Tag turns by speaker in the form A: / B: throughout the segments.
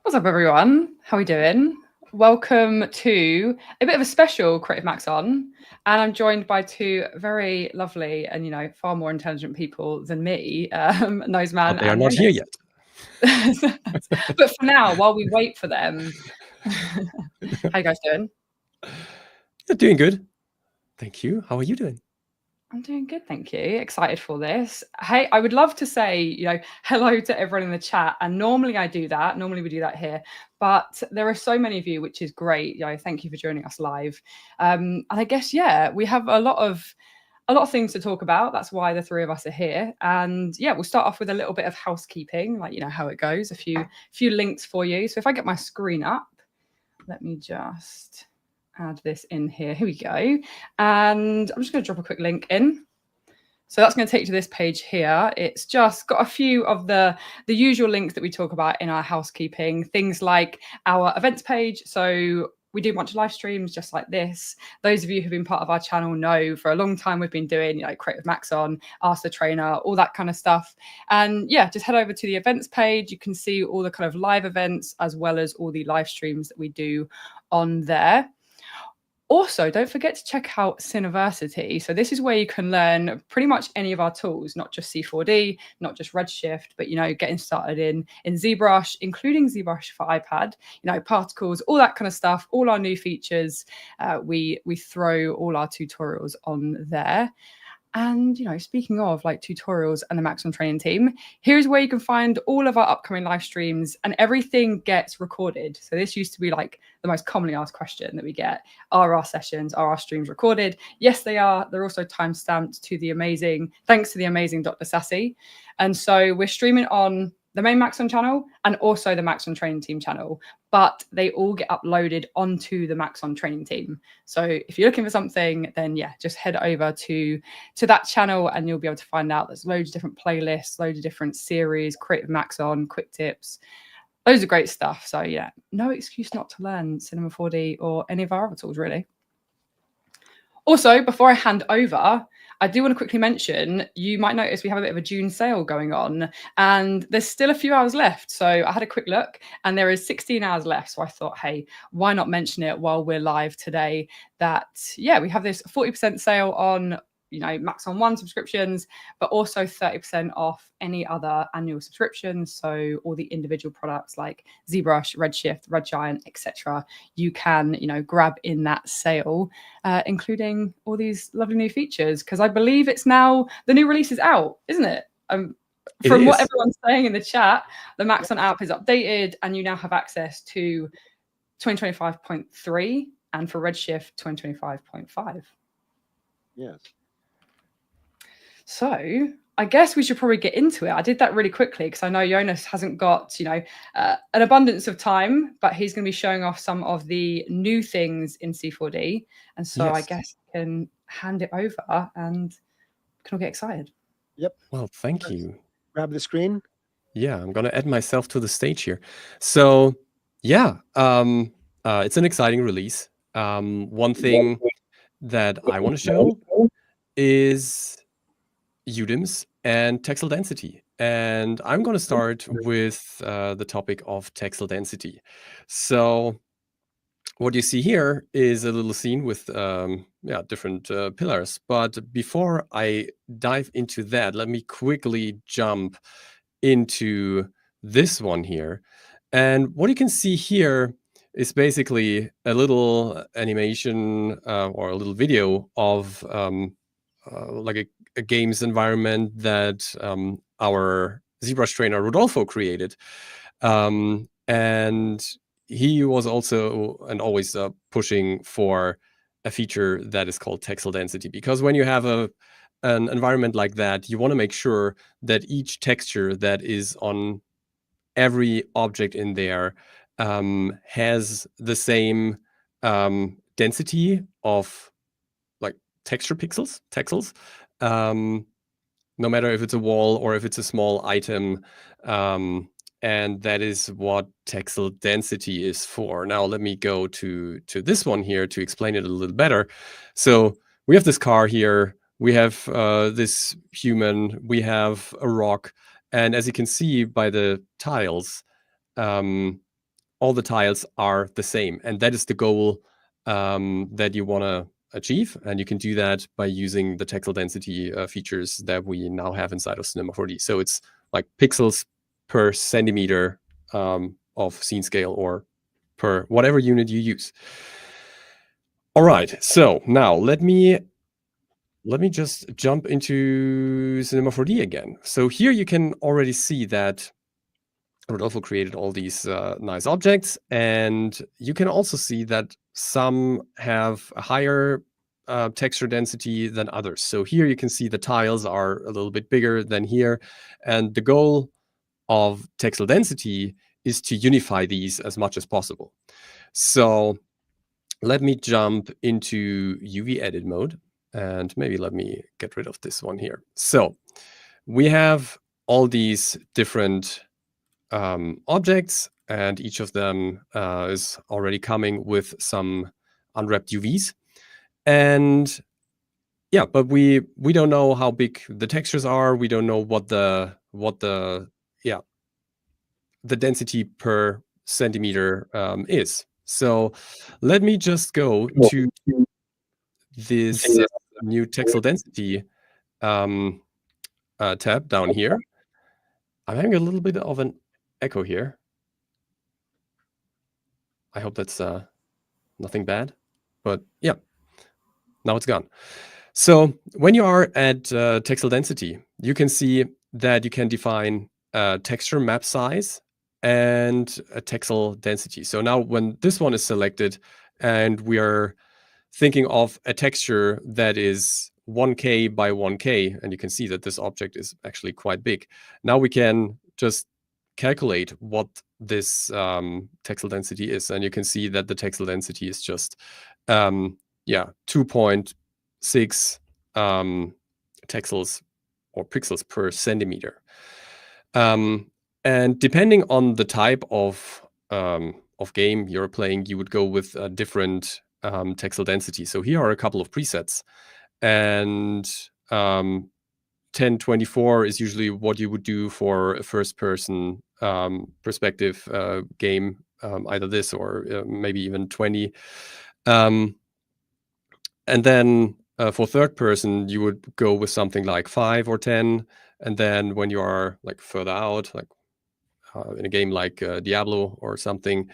A: What's up, everyone? How are we doing? Welcome to a bit of a special Creative Maxon, and I'm joined by two very lovely and far more intelligent people than me, Noseman.
B: But they are not here yet.
A: But for now, while we wait for them, how you guys doing?
B: You're doing good. Thank you. How are you doing?
A: I'm doing good, thank you. Excited for this. Hey, I would love to say, hello to everyone in the chat. And normally I do that. Normally we do that here. But there are so many of you, which is great. Thank you for joining us live. And I guess, we have a lot of things to talk about. That's why the three of us are here. And we'll start off with a little bit of housekeeping, like how it goes. A few links for you. So if I get my screen up, let me just add this in here. Here we go. And I'm just going to drop a quick link in. So that's going to take you to this page here. It's just got a few of the usual links that we talk about in our housekeeping, things like our events page. So we do a bunch of live streams just like this. Those of you who've been part of our channel know for a long time we've been doing Creative Maxon, Ask the Trainer, all that kind of stuff. And just head over to the events page. You can see all the kind of live events as well as all the live streams that we do on there. Also, don't forget to check out Cineversity. So this is where you can learn pretty much any of our tools, not just C4D, not just Redshift, but, getting started in ZBrush, including ZBrush for iPad, particles, all that kind of stuff, all our new features. We throw all our tutorials on there. And, speaking of tutorials and the Maxon Training Team, here's where you can find all of our upcoming live streams, and everything gets recorded. So this used to be the most commonly asked question that we get. Are our sessions, are our streams recorded? Yes, they are. They're also timestamped thanks to the amazing Dr. Sassy. And so we're streaming on the main Maxon channel and also the Maxon Training Team channel, but they all get uploaded onto the Maxon Training Team. So if you're looking for something, then just head over to that channel and you'll be able to find out there's loads of different playlists, loads of different series, Creative Maxon, quick tips, loads of great stuff. So no excuse not to learn Cinema 4D or any of our other tools, really. Also, before I hand over, I do want to quickly mention, you might notice we have a bit of a June sale going on and there's still a few hours left. So I had a quick look and there is 16 hours left. So I thought, hey, why not mention it while we're live today that, we have this 40% sale on Maxon One subscriptions, but also 30% off any other annual subscriptions. So all the individual products like ZBrush, Redshift, Red Giant, etc. you can, grab in that sale, including all these lovely new features. Because I believe it's now the new release is out, isn't it? From what everyone's saying in the chat, the Maxon app is updated and you now have access to 2025.3 and for Redshift 2025.5.
C: Yes.
A: So I guess we should probably get into it. I did that really quickly because I know Jonas hasn't got, an abundance of time, but he's going to be showing off some of the new things in C4D. And so I guess I can hand it over and can all get excited.
C: Yep.
B: Well, thank you.
C: Grab the screen.
B: Yeah, I'm going to add myself to the stage here. So, it's an exciting release. One thing that I want to show is UDIMs and Texel Density. And I'm going to start with the topic of Texel Density. So what you see here is a little scene with different pillars. But before I dive into that, let me quickly jump into this one here. And what you can see here is basically a little animation or a little video of a games environment that our ZBrush trainer Rodolfo created. And he was also and always pushing for a feature that is called Texel Density, because when you have an environment like that, you want to make sure that each texture that is on every object in there has the same density of texture texels, no matter if it's a wall or if it's a small item. And that is what Texel Density is for. Now, let me go to this one here to explain it a little better. So we have this car here. We have this human. We have a rock. And as you can see by the tiles, all the tiles are the same. And that is the goal that you want to achieve. And you can do that by using the Texel Density features that we now have inside of Cinema 4D. So it's like pixels per centimeter of scene scale, or per whatever unit you use. All right, so now let me just jump into Cinema 4D again. So here you can already see that Rodolfo created all these nice objects, and you can also see that some have a higher texture density than others. So here you can see the tiles are a little bit bigger than here, and the goal of Texel Density is to unify these as much as possible. So let me jump into UV edit mode, and maybe let me get rid of this one here. So we have all these different objects, and each of them is already coming with some unwrapped UVs. And yeah, but we don't know how big the textures are. We don't know what the density per centimeter is. So let me just go to this new Texel Density tab down here. I'm having a little bit of an echo here. I hope that's nothing bad, but yeah, now it's gone. So when you are at Texel Density, you can see that you can define texture map size and a Texel Density. So now when this one is selected and we are thinking of a texture that is 1K by 1K, and you can see that this object is actually quite big. Now we can just calculate what this Texel Density is, and you can see that the Texel Density is just 2.6 texels or pixels per centimeter. And depending on the type of game you're playing, you would go with a different Texel Density. So here are a couple of presets, and 1024 is usually what you would do for a first-person perspective game, either this or maybe even 20. And then for third person, you would go with something like 5 or 10. And then when you are like further out, like in a game like Diablo or something,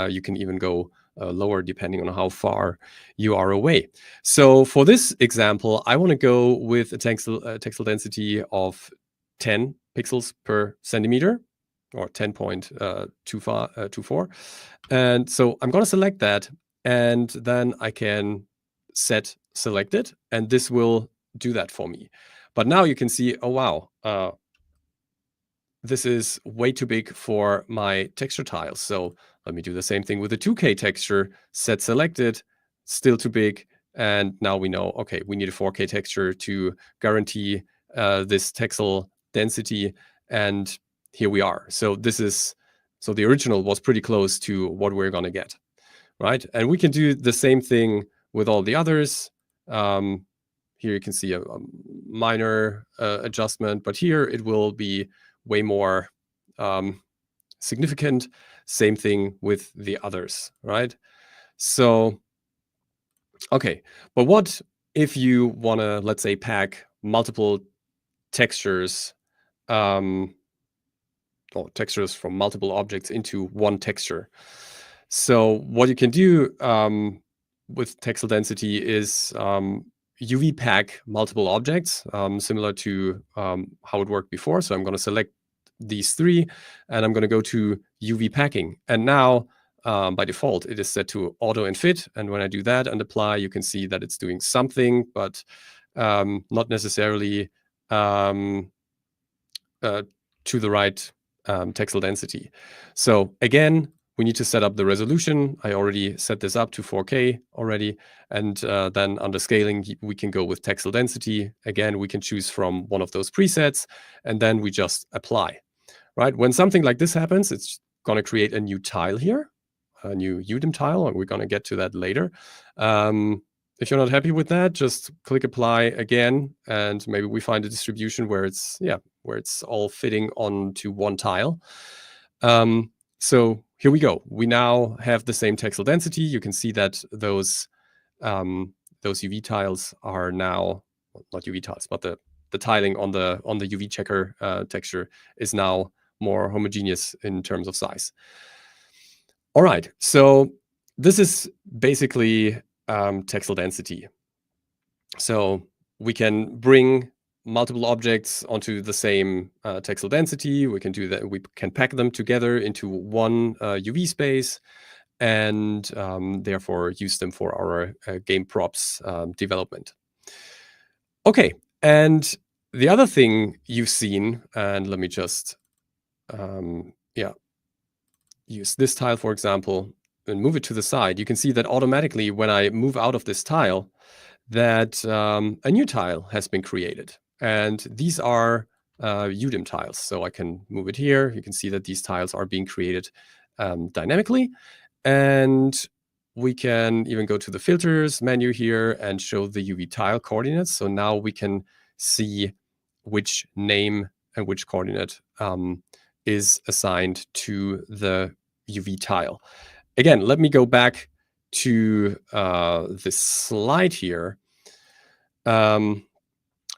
B: you can even go lower depending on how far you are away. So for this example, I want to go with a Texel Density of 10 pixels per centimeter, or 10.24. And so I'm going to select that, and then I can set selected, and this will do that for me. But now you can see, oh wow, this is way too big for my texture tiles. So let me do the same thing with the 2K texture, set selected, still too big. And now we know, okay, we need a 4K texture to guarantee this Texel Density. And here we are. So so the original was pretty close to what we're going to get, right? And we can do the same thing with all the others. Here you can see a minor adjustment, but here it will be way more significant. Same thing with the others, right? So, okay, but what if you want to, let's say, pack multiple textures, or textures from multiple objects into one texture? So what you can do with Texel Density is UV pack multiple objects, similar to how it worked before. So I'm going to select these 3, and I'm going to go to UV packing. And now, by default, it is set to auto and fit. And when I do that and apply, you can see that it's doing something, but not necessarily to the right Texel Density. So again, we need to set up the resolution. I already set this up to 4K already. And then under scaling, we can go with Texel Density. Again, we can choose from one of those presets, and then we just apply, right? When something like this happens, it's going to create a new tile here, a new UDIM tile, and we're going to get to that later. If you're not happy with that, just click apply again, and maybe we find a distribution where it's all fitting onto one tile. so here we go. We now have the same texel density. You can see that those UV tiles are now, well, not UV tiles, but the tiling on the UV checker texture is now more homogeneous in terms of size. All right, so this is basically texel density. So we can bring multiple objects onto the same texel density. We can do that. We can pack them together into one UV space, and therefore use them for our game props development. Okay, and the other thing you've seen, and let me just use this tile, for example, and move it to the side. You can see that automatically when I move out of this tile, that a new tile has been created. And these are UDIM tiles. So I can move it here. You can see that these tiles are being created dynamically. And we can even go to the filters menu here and show the UV tile coordinates. So now we can see which name and which coordinate is assigned to the UV tile. Again, let me go back to this slide here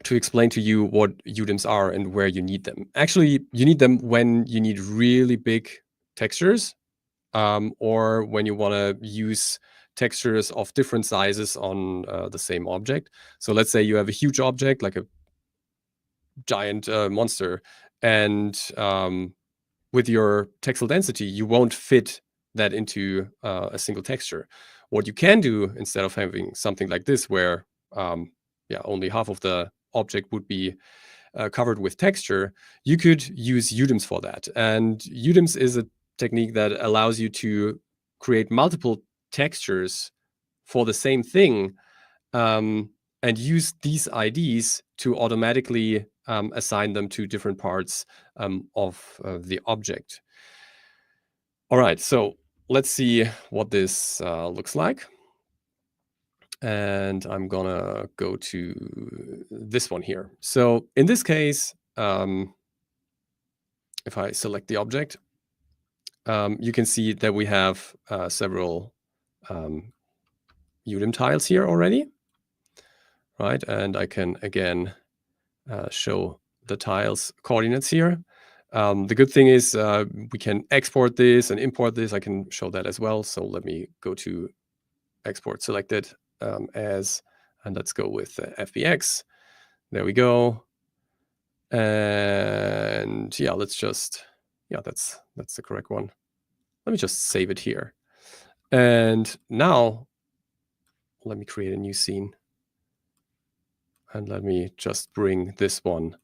B: to explain to you what UDIMs are and where you need them. Actually, you need them when you need really big textures, or when you want to use textures of different sizes on the same object. So let's say you have a huge object, like a giant monster, and with your texel density, you won't fit that into a single texture. What you can do, instead of having something like this, where only half of the object would be covered with texture, you could use UDIMs for that. And UDIMs is a technique that allows you to create multiple textures for the same thing, and use these IDs to automatically assign them to different parts of the object. All right, so let's see what this looks like. And I'm gonna go to this one here. So in this case, if I select the object, you can see that we have several UDIM tiles here already, right? And I can again show the tiles coordinates here. The good thing is we can export this and import this. I can show that as well. So let me go to export selected as, and let's go with FBX. There we go. And yeah, let's just, that's the correct one. Let me just save it here. And now let me create a new scene. And let me just bring this one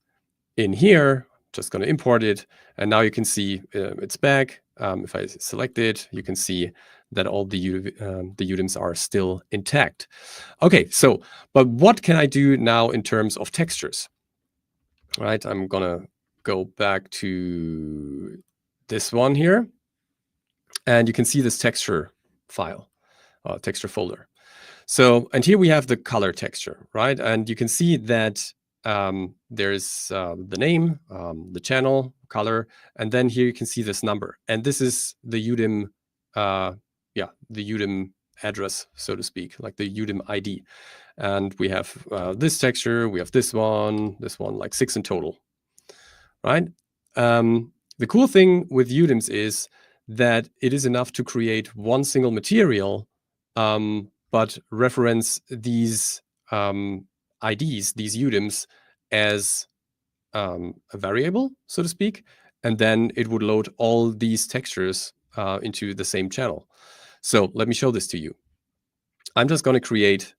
B: in here. Just going to import it. And now you can see it's back. If I select it, you can see that all the UDIMs are still intact. Okay, so, but what can I do now in terms of textures? All right, I'm going to go back to this one here. And you can see this texture file, texture folder. So, and here we have the color texture, right? And you can see that there's the name, the channel, color, and then here you can see this number. And this is the UDIM, the UDIM address, so to speak, like the UDIM ID. And we have this texture, we have this one, like 6 in total, right? The cool thing with UDIMs is that it is enough to create one single material, but reference these IDs, these UDIMs, as a variable, so to speak, and then it would load all these textures into the same channel. So let me show this to you. I'm just going to create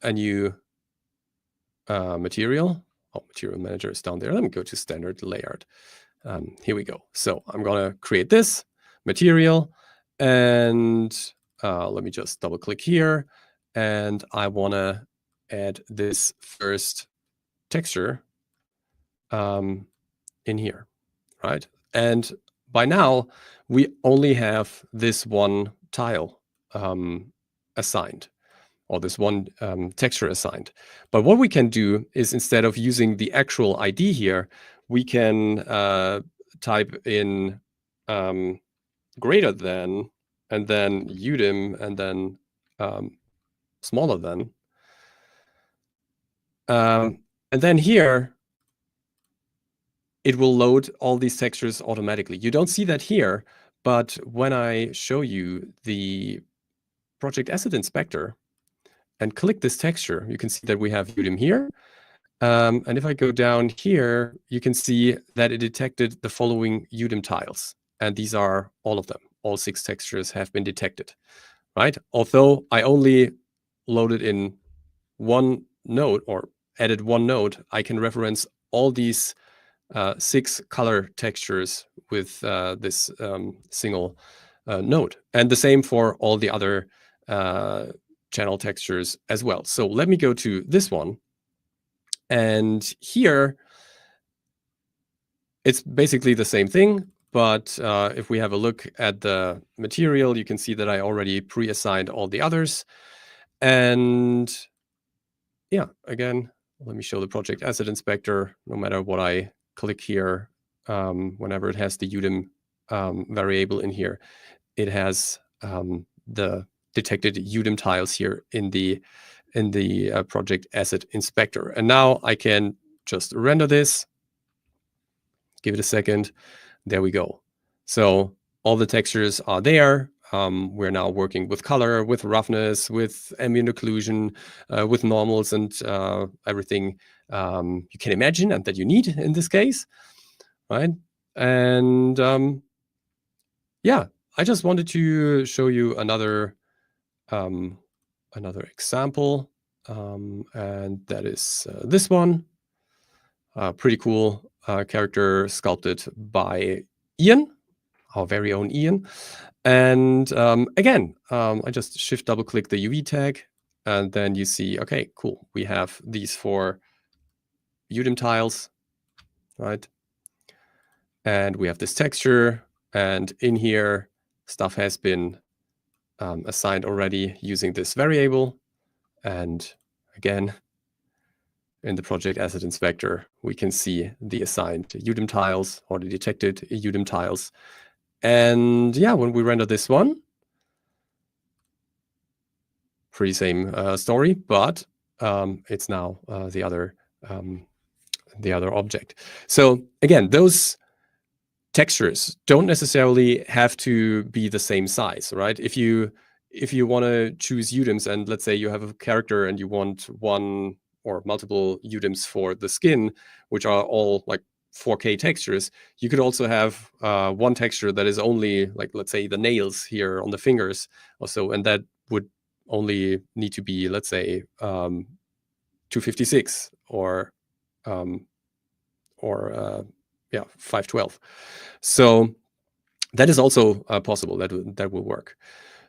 B: a new material. Oh, material manager is down there. Let me go to standard layout. Here we go. So I'm going to create this material, and let me just double click here, and I want to add this first texture in here, right? And by now we only have this one tile assigned, or this one texture assigned. But what we can do is, instead of using the actual ID here, we can type in greater than, and then UDIM, and then smaller than. And then here, it will load all these textures automatically. You don't see that here, but when I show you the project asset inspector and click this texture, you can see that we have UDIM here. And if I go down here, you can see that it detected the following UDIM tiles. And these are all of them. All 6 textures have been detected, right? Although I only loaded in one node or added one node, I can reference all these 6 color textures with this single node. And the same for all the other channel textures as well. So let me go to this one. And here, it's basically the same thing. But if we have a look at the material, you can see that I already pre-assigned all the others. And yeah, again, let me show the project asset inspector. No matter what I click here, whenever it has the UDIM variable in here, it has the detected UDIM tiles here in the project asset inspector. And now I can just render this, give it a second. There we go. So all the textures are there. We're now working with color, with roughness, with ambient occlusion, with normals, and everything you can imagine and that you need in this case, right? And yeah, I just wanted to show you another example, and that is this one. Pretty cool character sculpted by Ian, our very own Ian. And again, I just shift double click the UV tag, and then you see, okay, cool. We have these 4 UDIM tiles, right? And we have this texture, and in here, stuff has been assigned already using this variable. And again, in the project asset inspector, we can see the assigned UDIM tiles or the detected UDIM tiles. And yeah, when we render this one, pretty same story, but it's now the other object. So again, those textures don't necessarily have to be the same size, right? If you want to choose UDIMs, and let's say you have a character and you want one or multiple UDIMs for the skin, which are all like 4K textures, you could also have one texture that is only like, let's say, the nails here on the fingers or so, and that would only need to be, let's say, 256 or 512. So that is also possible. That will work.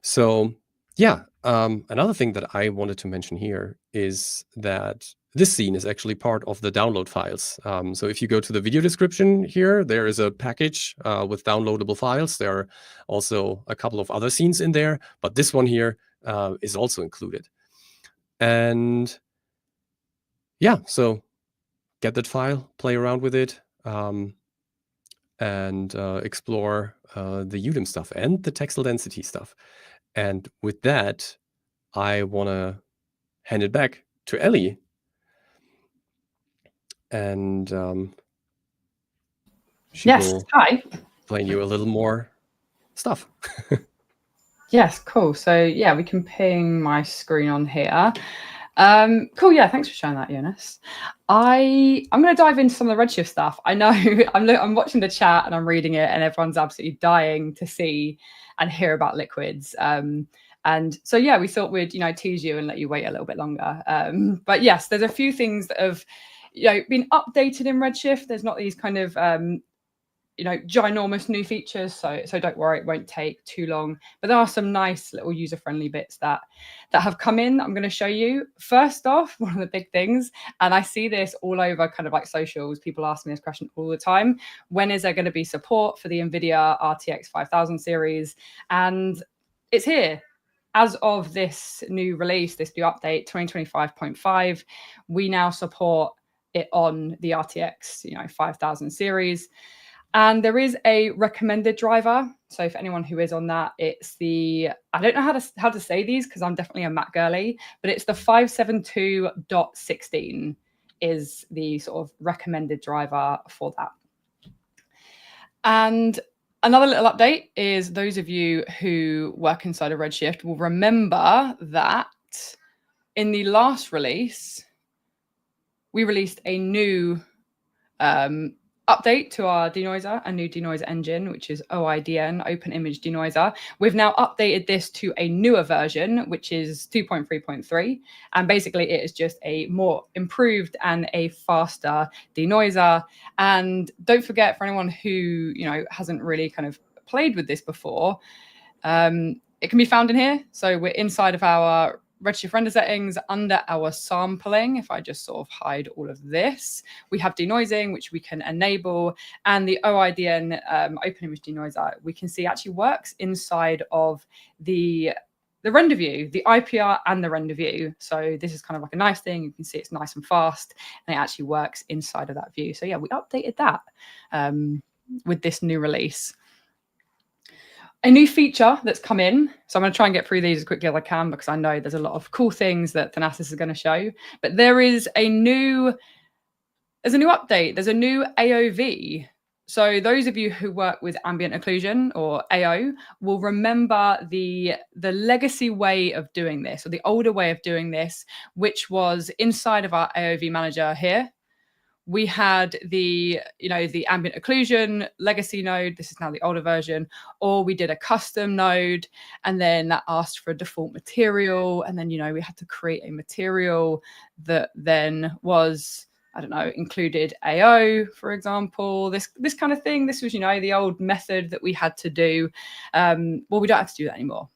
B: So yeah, another thing that I wanted to mention here is that this scene is actually part of the download files. So if you go to the video description here, there is a package with downloadable files. There are also a couple of other scenes in there, but this one here is also included. And yeah, so get that file, play around with it, and explore the UDIM stuff and the Texel Density stuff. And with that, I want to hand it back to Elly. And she will explain you a little more stuff.
A: Yes, cool. So yeah, we can ping my screen on here. Cool. Yeah, thanks for showing that, Jonas. I'm going to dive into some of the Redshift stuff. I know I'm watching the chat and I'm reading it, and everyone's absolutely dying to see and hear about liquids. And so yeah, we thought we'd tease you and let you wait a little bit longer. But yes, there's a few things that have been updated in Redshift. There's not these kind of ginormous new features, so don't worry, it won't take too long, but there are some nice little user-friendly bits that have come in. I'm going to show you. First off, one of the big things, and I see this all over kind of like socials, people ask me this question all the time: when is there going to be support for the NVIDIA RTX 5000 series? And it's here. As of this new release, this new update, 2025.5, we now support it on the RTX 5000 series. And there is a recommended driver. So for anyone who is on that, it's the, I don't know how to say these because I'm definitely a Mac girly, but it's the 572.16 is the sort of recommended driver for that. And another little update is those of you who work inside of Redshift will remember that in the last release, we released a new update to our Denoiser, a new Denoiser engine, which is OIDN, Open Image Denoiser. We've now updated this to a newer version, which is 2.3.3. And basically it is just a more improved and a faster Denoiser. And don't forget, for anyone who, you know, hasn't really kind of played with this before, it can be found in here. So we're inside of our Redshift render settings under our sampling. If I just sort of hide all of this, we have denoising, which we can enable, and the OIDN Open Image Denoiser we can see actually works inside of the render view, the IPR and the render view. So this is kind of like a nice thing. You can see it's nice and fast, and it actually works inside of that view. So yeah, we updated that with this new release. A new feature that's come in, so I'm going to try and get through these as quickly as I can because I know there's a lot of cool things that Thanasis is going to show. But there's a new update. There's a new AOV. So those of you who work with ambient occlusion or AO will remember the legacy way of doing this, or the older way of doing this, which was inside of our AOV manager here. We had the ambient occlusion legacy node. This is now the older version. Or we did a custom node, and then that asked for a default material. And then, we had to create a material that then was, I don't know, included AO, for example, this kind of thing. This was, the old method that we had to do. Well, we don't have to do that anymore.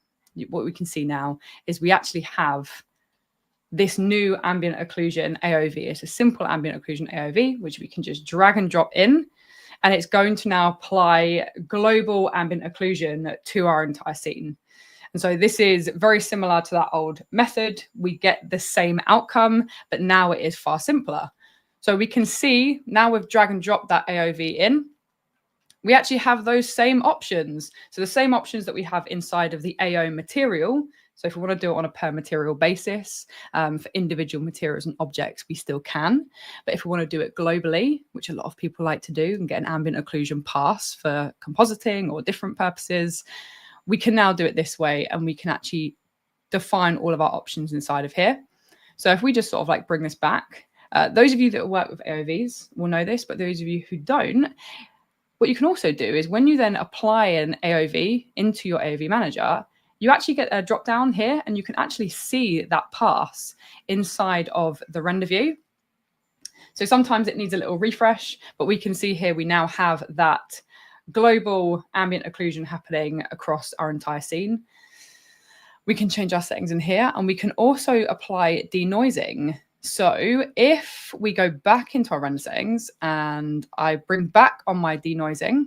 A: What we can see now is we actually have this new ambient occlusion AOV. It's a simple ambient occlusion AOV, which we can just drag and drop in, and it's going to now apply global ambient occlusion to our entire scene. And so this is very similar to that old method. We get the same outcome, but now it is far simpler. So we can see now we've drag and dropped that AOV in, we actually have those same options. So the same options that we have inside of the AO material. So if we want to do it on a per material basis for individual materials and objects, we still can. But if we want to do it globally, which a lot of people like to do and get an ambient occlusion pass for compositing or different purposes, we can now do it this way, and we can actually define all of our options inside of here. So if we just sort of like bring this back, those of you that work with AOVs will know this, but those of you who don't, what you can also do is when you then apply an AOV into your AOV manager, you actually get a drop down here, and you can actually see that pass inside of the render view. So sometimes it needs a little refresh, but we can see here we now have that global ambient occlusion happening across our entire scene. We can change our settings in here, and we can also apply denoising. So if we go back into our render settings and I bring back on my denoising,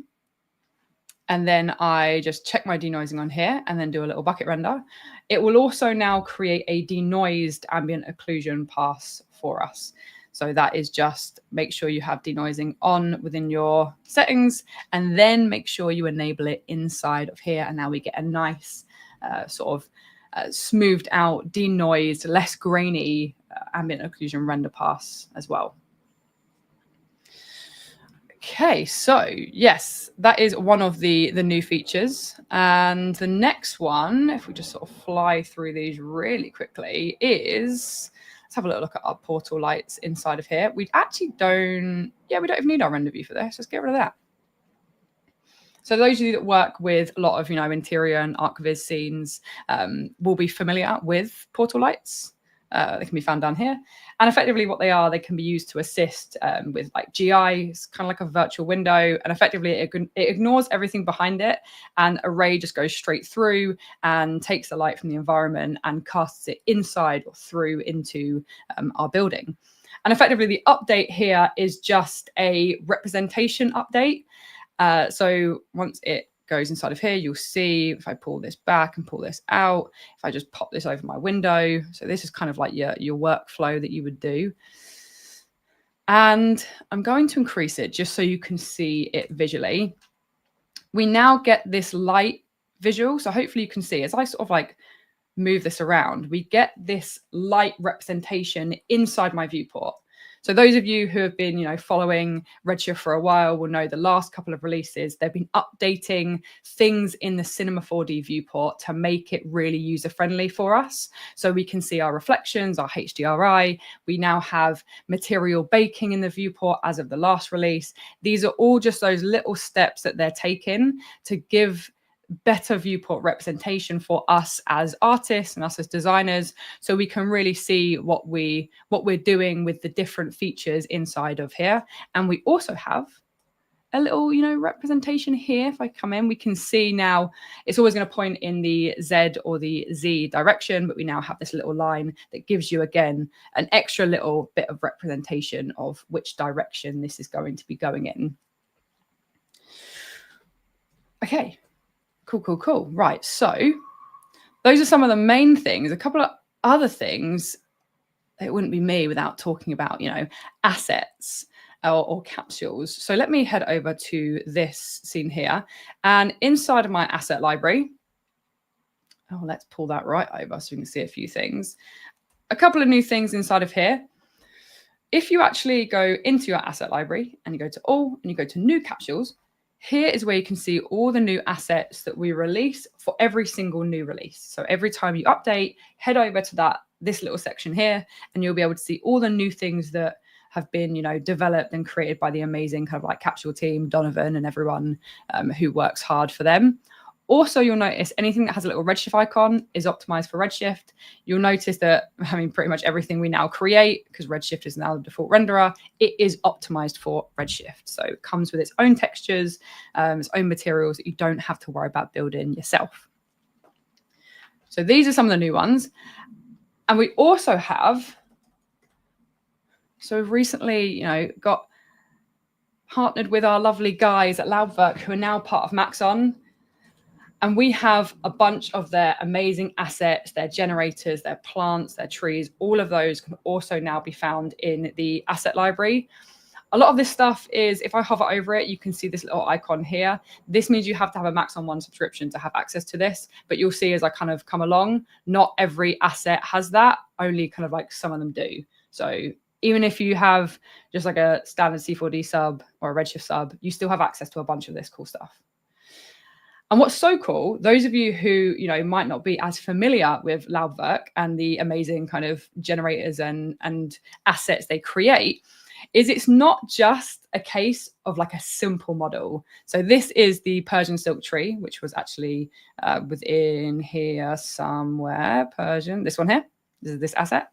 A: and then I just check my denoising on here and then do a little bucket render, it will also now create a denoised ambient occlusion pass for us. So that is just make sure you have denoising on within your settings, and then make sure you enable it inside of here. And now we get a nice sort of smoothed out, denoised, less grainy ambient occlusion render pass as well. Okay, so yes, that is one of the new features. And the next one, if we just sort of fly through these really quickly, is, let's have a little look at our portal lights inside of here. We actually don't, we don't even need our render view for this. Let's get rid of that. So those of you that work with a lot of, interior and ArcViz scenes will be familiar with portal lights. They can be found down here. And effectively what they are, they can be used to assist with like GI. It's kind of like a virtual window. And effectively it ignores everything behind it. And a ray just goes straight through and takes the light from the environment and casts it inside or through into our building. And effectively the update here is just a representation update. So once it goes inside of here, you'll see if I pull this back and pull this out, if I just pop this over my window. So this is kind of like your workflow that you would do. And I'm going to increase it just so you can see it visually. We now get this light visual. So hopefully you can see as I sort of like move this around, we get this light representation inside my viewport. So those of you who have been, following Redshift for a while will know the last couple of releases, they've been updating things in the Cinema 4D viewport to make it really user-friendly for us. So we can see our reflections, our HDRI. We now have material baking in the viewport as of the last release. These are all just those little steps that they're taking to give better viewport representation for us as artists and us as designers, so we can really see what we're doing with the different features inside of here. And we also have a little representation here. If I come in, we can see now it's always going to point in the Z or the Z direction, but we now have this little line that gives you again an extra little bit of representation of which direction this is going to be going in. Okay. Cool. Right, so those are some of the main things. A couple of other things, it wouldn't be me without talking about, assets or capsules. So let me head over to this scene here. And inside of my asset library, let's pull that right over so we can see a few things. A couple of new things inside of here. If you actually go into your asset library and you go to all and you go to new capsules, here is where you can see all the new assets that we release for every single new release. So every time you update, head over to this little section here, and you'll be able to see all the new things that have been, developed and created by the amazing kind of like capsule team, Donovan and everyone who works hard for them. Also, you'll notice anything that has a little Redshift icon is optimized for Redshift. You'll notice that, pretty much everything we now create, because Redshift is now the default renderer, it is optimized for Redshift. So it comes with its own textures, its own materials that you don't have to worry about building yourself. So these are some of the new ones. And we also have, so we've recently, got partnered with our lovely guys at Laubwerk who are now part of Maxon. And we have a bunch of their amazing assets, their generators, their plants, their trees. All of those can also now be found in the asset library. A lot of this stuff is, if I hover over it, you can see this little icon here. This means you have to have a Maxon One subscription to have access to this. But you'll see as I kind of come along, not every asset has that. Only kind of like some of them do. So even if you have just like a standard C4D sub or a Redshift sub, you still have access to a bunch of this cool stuff. And what's so cool, those of you who, might not be as familiar with Laubwerk and the amazing kind of generators and assets they create, is it's not just a case of like a simple model. So this is the Persian silk tree, which was actually within here somewhere, Persian, this one here, this is this asset.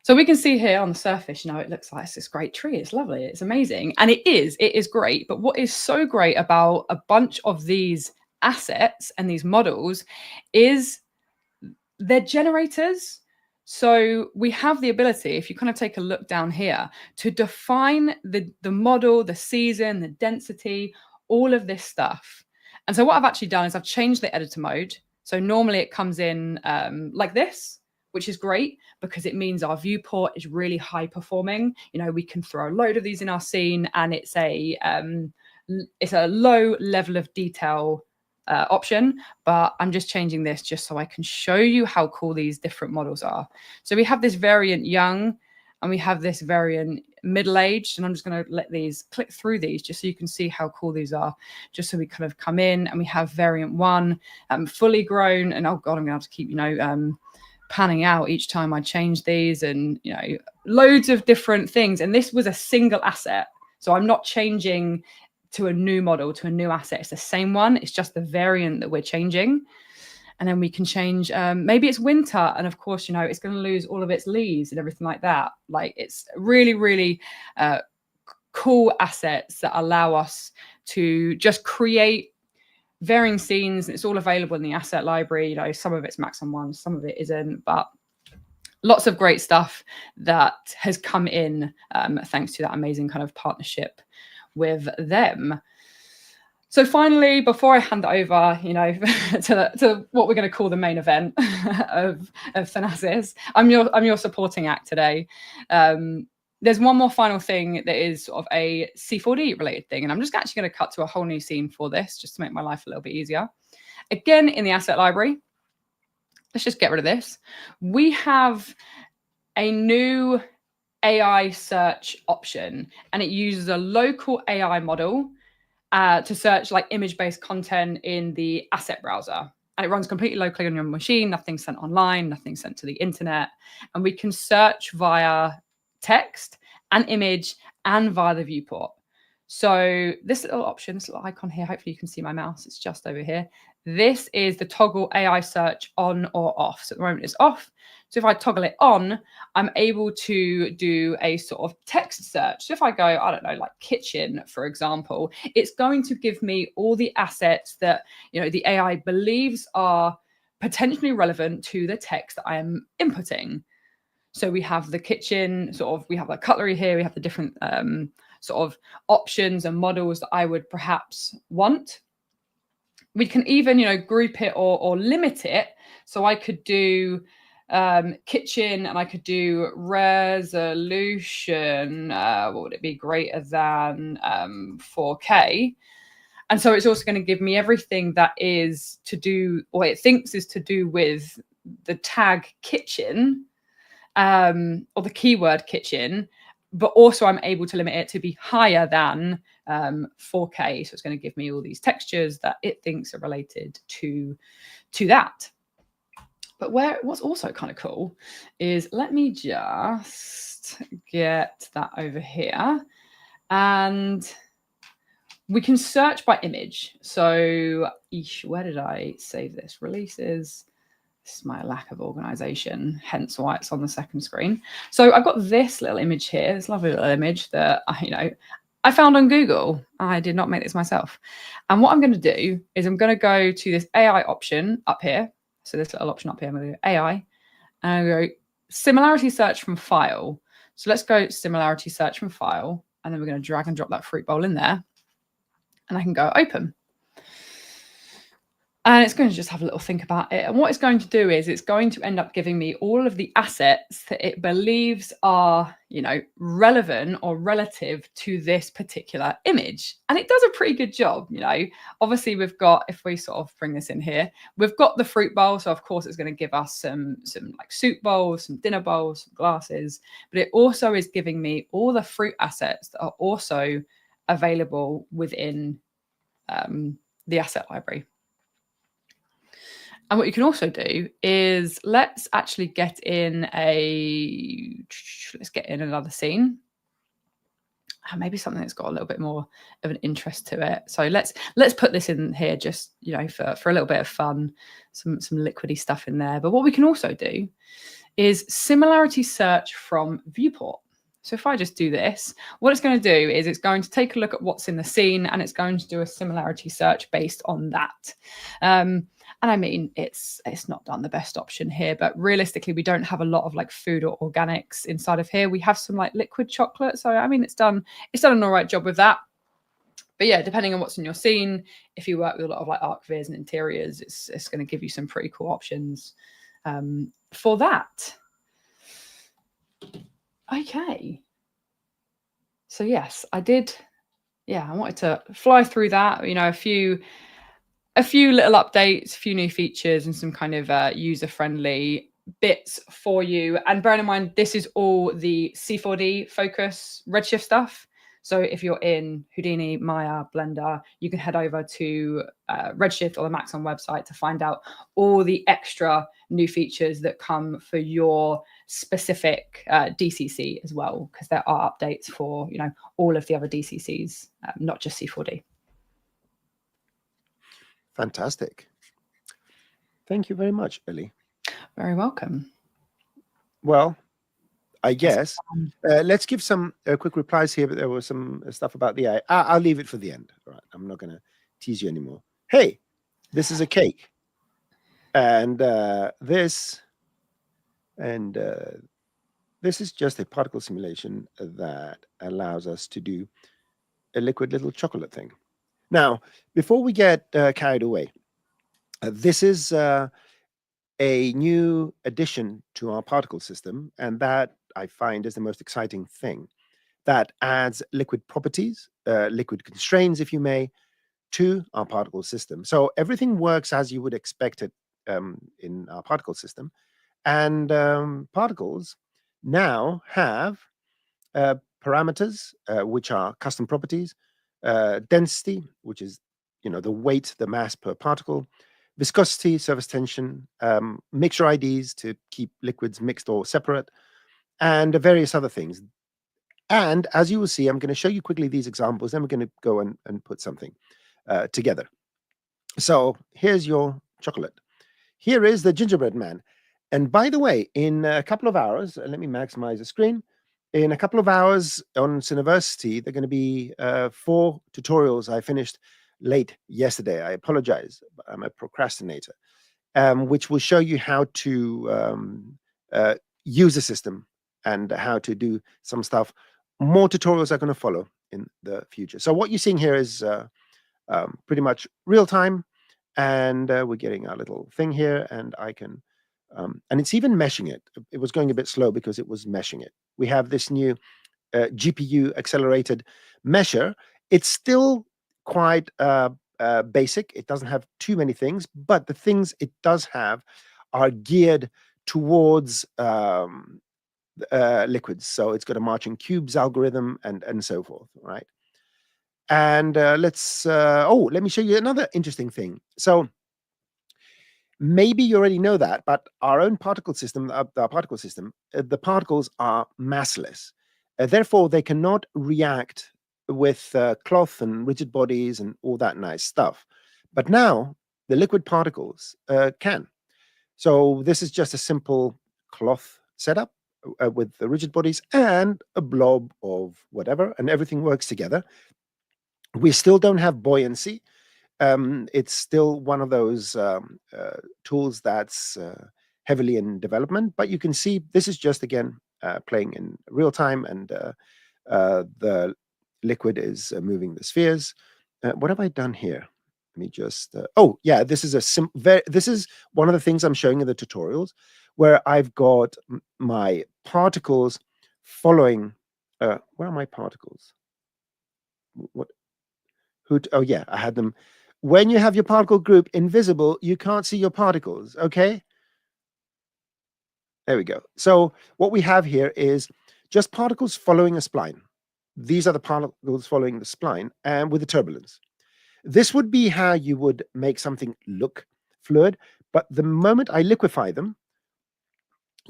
A: So we can see here on the surface, it looks like it's this great tree. It's lovely. It's amazing. And it is great. But what is so great about a bunch of these assets and these models is they're generators. So we have the ability, if you kind of take a look down here, to define the model, the season, the density, all of this stuff. And so what I've actually done is I've changed the editor mode. So normally it comes in like this, which is great because it means our viewport is really high performing. We can throw a load of these in our scene, and it's a low level of detail option. But I'm just changing this just so I can show you how cool these different models are. So we have this variant young, and we have this variant middle-aged, and I'm just going to let these click through these just so you can see how cool these are, just so we kind of come in, and we have variant 1 fully grown, and oh god, I'm gonna have to keep panning out each time I change these, and loads of different things. And this was a single asset, so I'm not changing to a new model, to a new asset. It's the same one, it's just the variant that we're changing. And then we can change, maybe it's winter, and of course it's going to lose all of its leaves and everything like that. Like, it's really, really cool assets that allow us to just create varying scenes. It's all available in the asset library. Some of it's Maxon One, some of it isn't, but lots of great stuff that has come in thanks to that amazing kind of partnership with them. So finally, before I hand it over, to what we're going to call the main event of Thanasis, I'm your supporting act today. There's one more final thing that is sort of a C4D related thing, and I'm just actually going to cut to a whole new scene for this, just to make my life a little bit easier. Again, in the asset library, let's just get rid of this. We have a new AI search option, and it uses a local AI model to search like image-based content in the asset browser. And it runs completely locally on your machine, nothing's sent online, nothing's sent to the internet. And we can search via text and image and via the viewport. So this little option, this little icon here, hopefully you can see my mouse, it's just over here. This is the toggle AI search on or off. So at the moment it's off. So if I toggle it on, I'm able to do a sort of text search. So if I go, I don't know, like kitchen, for example, it's going to give me all the assets that, the AI believes are potentially relevant to the text that I am inputting. So we have the kitchen, we have the cutlery here, we have the different sort of options and models that I would perhaps want. We can even, group it or limit it. So I could do kitchen, and I could do resolution. What would it be? Greater than 4K. And so it's also going to give me everything that is to do, or it thinks is to do with the tag kitchen, or the keyword kitchen. But also I'm able to limit it to be higher than 4K. So it's going to give me all these textures that it thinks are related to that. But what's also kind of cool is, let me just get that over here. And we can search by image. So where did I save this? Releases. This is my lack of organization, hence why it's on the second screen. So I've got this little image here, this lovely little image that I found on Google. I did not make this myself. And what I'm going to do is I'm going to go to this AI option up here. So this little option up here, I'm going to go AI, and I'm going to go similarity search from file. So let's go similarity search from file, and then we're going to drag and drop that fruit bowl in there, and I can go open. And it's going to just have a little think about it. And what it's going to do is it's going to end up giving me all of the assets that it believes are, relevant or relative to this particular image. And it does a pretty good job, Obviously, we've got, if we sort of bring this in here, we've got the fruit bowl. So, of course, it's going to give us some like soup bowls, some dinner bowls, some glasses. But it also is giving me all the fruit assets that are also available within the asset library. And what you can also do is let's actually get in another scene. Maybe something that's got a little bit more of an interest to it. So let's put this in here just, for a little bit of fun, some liquidy stuff in there. But what we can also do is similarity search from Viewport. So if I just do this, what it's going to do is it's going to take a look at what's in the scene, and it's going to do a similarity search based on that. And I mean, it's not done the best option here, but realistically, we don't have a lot of like food or organics inside of here. We have some like liquid chocolate. So, I mean, it's done an all right job with that. But yeah, depending on what's in your scene, if you work with a lot of like archviz and interiors, it's going to give you some pretty cool options for that. Okay. So yes, I did. Yeah, I wanted to fly through that, a few little updates, a few new features, and some kind of user-friendly bits for you. And bearing in mind, this is all the C4D focus Redshift stuff. So if you're in Houdini, Maya, Blender, you can head over to Redshift or the Maxon website to find out all the extra new features that come for your specific DCC as well, because there are updates for all of the other DCCs, not just C4D.
C: Fantastic. Thank you very much, Elly.
A: Very welcome.
C: Well, I guess let's give some quick replies here, but there was some stuff about the AI. I'll leave it for the end. All right, I'm not going to tease you anymore. Hey, this is a cake, and this is just a particle simulation that allows us to do a liquid little chocolate thing. Now, before we get carried away, this is a new addition to our particle system, and that I find is the most exciting thing. That adds liquid properties, liquid constraints, if you may, to our particle system. So everything works as you would expect it in our particle system. And particles now have parameters, which are custom properties, density, which is the weight, the mass per particle, viscosity, surface tension, mixture IDs to keep liquids mixed or separate, and various other things. And as you will see, I'm going to show you quickly these examples, then we're going to go and put something together. So here's your chocolate. Here is the gingerbread man. And by the way, in a couple of hours, let me maximize the screen. In a couple of hours on Cineversity, there are going to be 4 tutorials I finished late yesterday. I apologize, but I'm a procrastinator, which will show you how to use the system and how to do some stuff. More tutorials are going to follow in the future. So what you're seeing here is pretty much real time. And we're getting our little thing here, and I can, and it's even meshing it. It was going a bit slow because it was meshing it. We have this new GPU accelerated mesher. It's still quite basic. It doesn't have too many things, but the things it does have are geared towards liquids. So it's got a marching cubes algorithm and so forth, right? And let me show you another interesting thing. So maybe you already know that, but our own particle system, our particle system, the particles are massless. Therefore, they cannot react with cloth and rigid bodies and all that nice stuff. But now the liquid particles can. So this is just a simple cloth setup with the rigid bodies and a blob of whatever, and everything works together. We still don't have buoyancy. It's still one of those tools that's heavily in development, but you can see this is just, again, playing in real time, and the liquid is moving the spheres. What have I done here? Let me just, oh yeah, this is this is one of the things I'm showing in the tutorials, where I've got my particles following, where are my particles? What? Oh yeah, I had them. When you have your particle group invisible, you can't see your particles, okay? There we go. So what we have here is just particles following a spline. These are the particles following the spline and with the turbulence. This would be how you would make something look fluid, but the moment I liquefy them,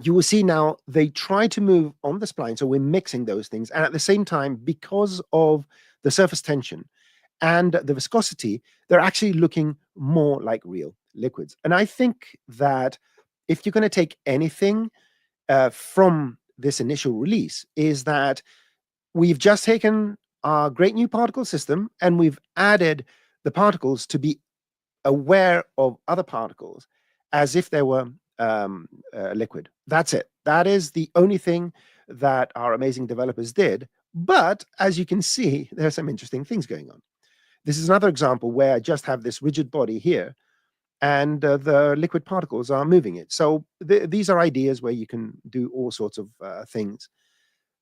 C: you will see now they try to move on the spline, so we're mixing those things, and at the same time, because of the surface tension and the viscosity, they're actually looking more like real liquids. And I think that if you're going to take anything from this initial release, is that we've just taken our great new particle system and we've added the particles to be aware of other particles as if they were liquid. That's it. That is the only thing that our amazing developers did. But as you can see, there are some interesting things going on. This is another example where I just have this rigid body here, and the liquid particles are moving it. So these are ideas where you can do all sorts of things.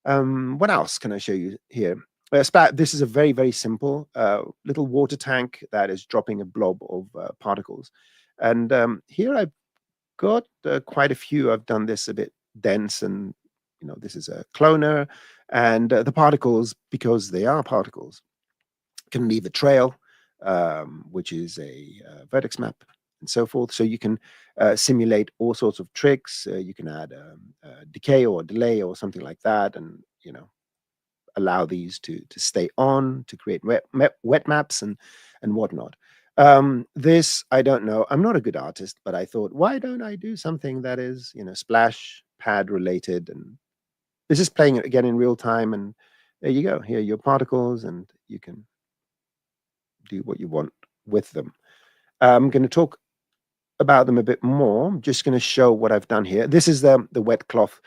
C: What else can I show you here? This is a very, very simple little water tank that is dropping a blob of particles. And here I've got quite a few. I've done this a bit dense, and this is a cloner, and the particles, because they are particles, can leave a trail, which is a vertex map and so forth. So you can simulate all sorts of tricks. You can add a decay or a delay or something like that, and allow these to stay on, to create wet maps and whatnot. This, I don't know. I'm not a good artist, but I thought, why don't I do something that is splash pad related? And this is playing it again in real time, and there you go. Here are your particles, and you can do what you want with them. I'm going to talk about them a bit more. I'm just going to show what I've done here. This is the wet cloth,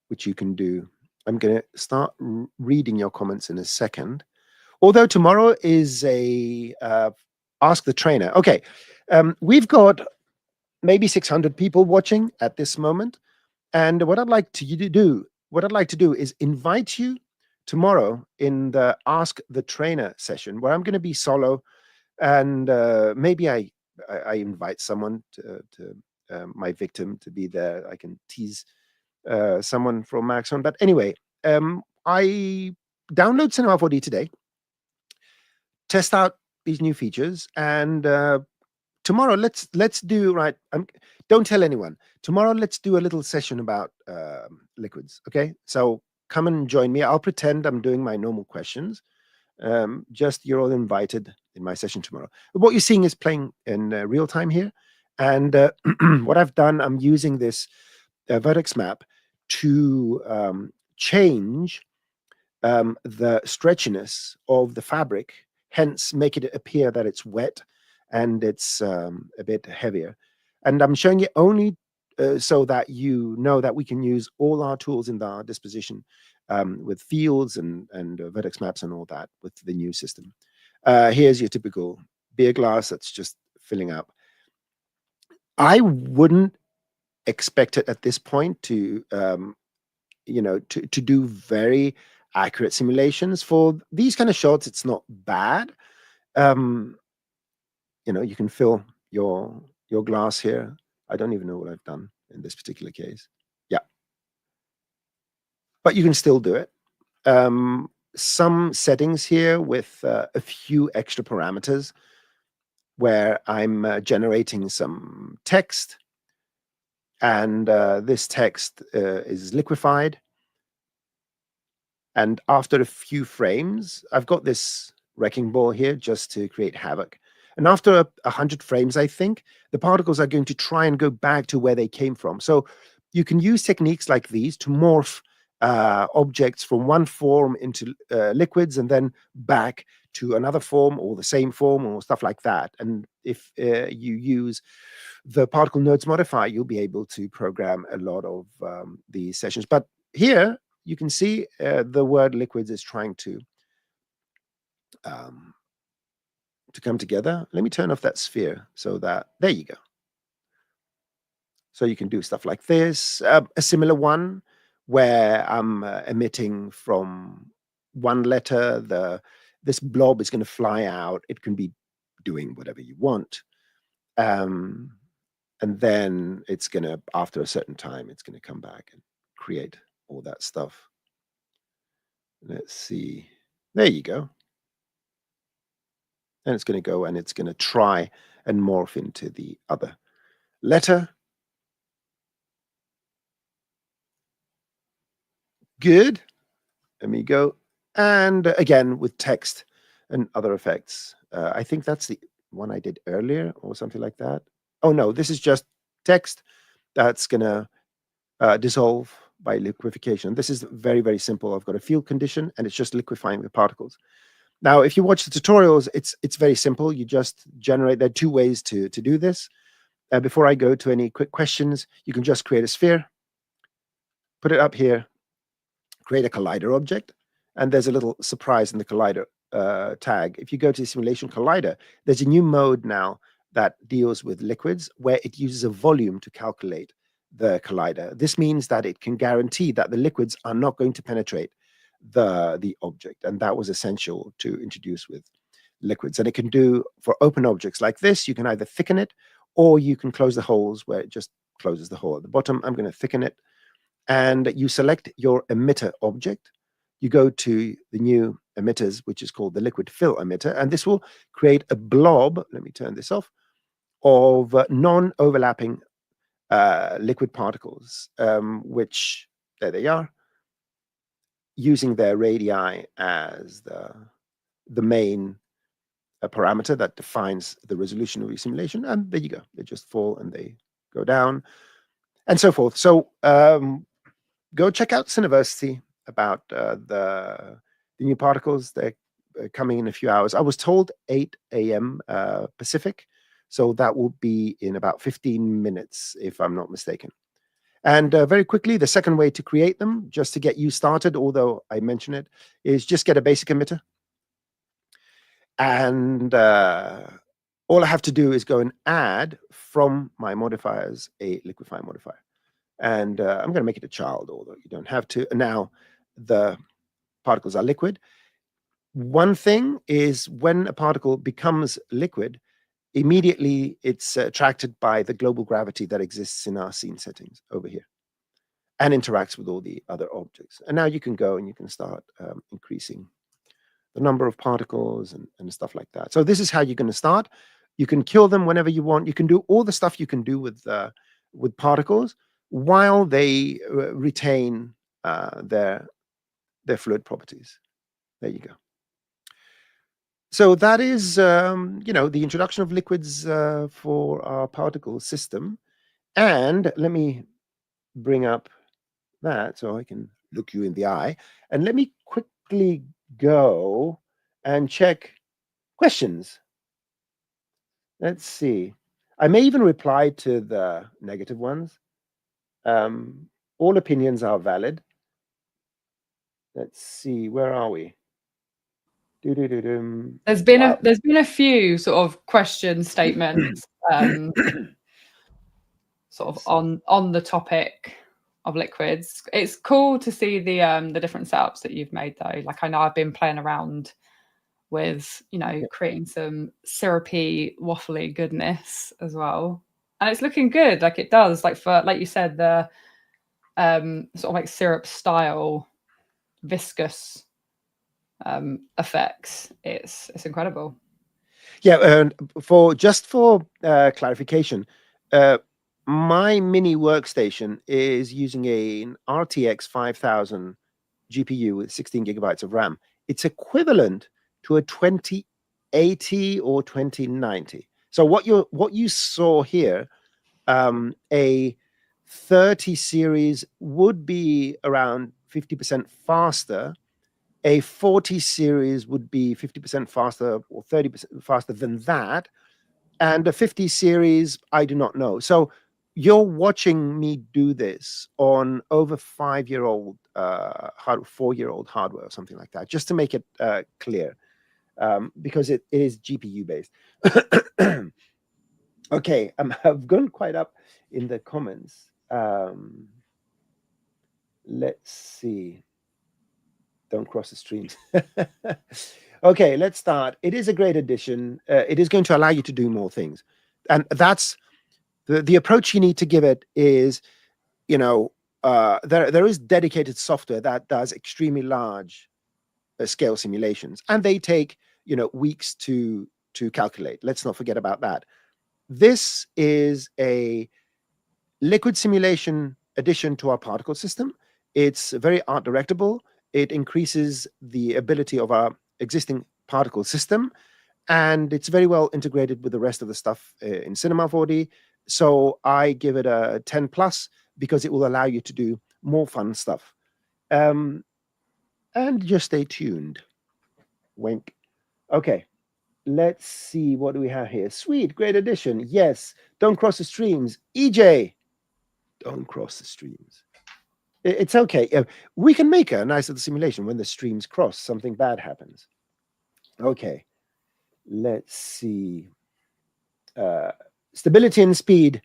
C: which you can do. I'm going to start reading your comments in a second. Although tomorrow is a Ask the Trainer. Okay, we've got maybe 600 people watching at this moment, and what I'd like to do is invite you tomorrow in the Ask the Trainer session, where I'm going to be solo, and maybe I invite someone to my victim to be there. I can tease someone from Maxon, but anyway, I download Cinema 4D today, test out these new features, and tomorrow let's do right. Don't tell anyone. Tomorrow let's do a little session about liquids. Okay, so come and join me. I'll pretend I'm doing my normal questions. Just you're all invited in my session tomorrow. What you're seeing is playing in real time here, and what I've done, I'm using this vertex map to change the stretchiness of the fabric, hence make it appear that it's wet and it's a bit heavier. And I'm showing it only so that you know that we can use all our tools in our disposition with fields and vertex maps and all that with the new system. Here's your typical beer glass that's just filling up. I wouldn't expect it at this point to to do very accurate simulations. For these kind of shots, it's not bad. You can fill your glass here. I don't even know what I've done in this particular case. Yeah, but you can still do it. Some settings here with a few extra parameters where I'm generating some text, and this text is liquefied. And after a few frames, I've got this wrecking ball here just to create havoc. And after 100 frames, I think, the particles are going to try and go back to where they came from. So you can use techniques like these to morph objects from one form into liquids and then back to another form or the same form or stuff like that. And if you use the particle nodes modifier, you'll be able to program a lot of these sessions. But here you can see the word liquids is trying to come together. Let me turn off that sphere so that, there you go. So you can do stuff like this. A similar one where I'm emitting from one letter, this blob is going to fly out. It can be doing whatever you want. And then it's going to, after a certain time, it's going to come back and create all that stuff. Let's see. There you go. And it's going to go and it's going to try and morph into the other letter. Good. Let me go. And again, with text and other effects. I think that's the one I did earlier or something like that. Oh, no, this is just text that's going to dissolve by liquefaction. This is very, very simple. I've got a field condition and it's just liquefying the particles. Now, if you watch the tutorials, it's very simple. You just generate, there are two ways to do this. Before I go to any quick questions, you can just create a sphere, put it up here, create a collider object, and there's a little surprise in the collider tag. If you go to the simulation collider, there's a new mode now that deals with liquids where it uses a volume to calculate the collider. This means that it can guarantee that the liquids are not going to penetrate the object, and that was essential to introduce with liquids. And it can do for open objects like this, you can either thicken it or you can close the holes where it just closes the hole at the bottom. I'm going to thicken it, and you select your emitter object. You go to the new emitters, which is called the liquid fill emitter, and this will create a blob, let me turn this off, of non-overlapping liquid particles, which, there they are, using their radii as the main parameter that defines the resolution of your simulation. And there you go. They just fall and they go down and so forth. So go check out Cineversity about the new particles. They're coming in a few hours. I was told 8 a.m. Pacific. So that will be in about 15 minutes, if I'm not mistaken. And very quickly, the second way to create them, just to get you started, although I mention it, is just get a basic emitter. And all I have to do is go and add from my modifiers a Liquify modifier. And I'm going to make it a child, although you don't have to. Now the particles are liquid. One thing is when a particle becomes liquid, immediately it's attracted by the global gravity that exists in our scene settings over here and interacts with all the other objects. And now you can go and you can start increasing the number of particles and stuff like that. So this is how you're going to start. You can kill them whenever you want. You can do all the stuff you can do with particles while they retain their fluid properties. There you go. So that is, the introduction of liquids for our particle system. And let me bring up that so I can look you in the eye. And let me quickly go and check questions. Let's see. I may even reply to the negative ones. All opinions are valid. Let's see. Where are we?
A: There's been a few sort of question statements sort of on the topic of liquids. It's cool to see the different setups that you've made though. Like I know I've been playing around with, creating some syrupy, waffly goodness as well. And it's looking good. Like it does, like you said, the sort of like syrup style viscous effects. It's incredible.
C: Yeah, and for clarification, my mini workstation is using an RTX 5000 GPU with 16 gigabytes of RAM. It's equivalent to a 2080 or 2090. So what you saw here, a 30 series would be around 50% faster. A 40 series would be 50% faster or 30% faster than that. And a 50 series, I do not know. So you're watching me do this on over 5-year-old, 4-year-old hardware or something like that, just to make it clear, because it is GPU based. Okay, I've gone quite up in the comments. Let's see. Don't cross the streams. Okay, let's start. It is a great addition. It is going to allow you to do more things. And that's the approach you need to give it is, there is dedicated software that does extremely large scale simulations. And they take, weeks to calculate. Let's not forget about that. This is a liquid simulation addition to our particle system. It's very art directable. It increases the ability of our existing particle system, and it's very well integrated with the rest of the stuff in Cinema 4D. So I give it a 10 plus because it will allow you to do more fun stuff. And just stay tuned. Wink. Okay, let's see. What do we have here? Sweet, great addition. Yes, don't cross the streams. EJ, don't cross the streams. It's okay. We can make a nice little simulation when the streams cross. Something bad happens. Okay, let's see. Stability and speed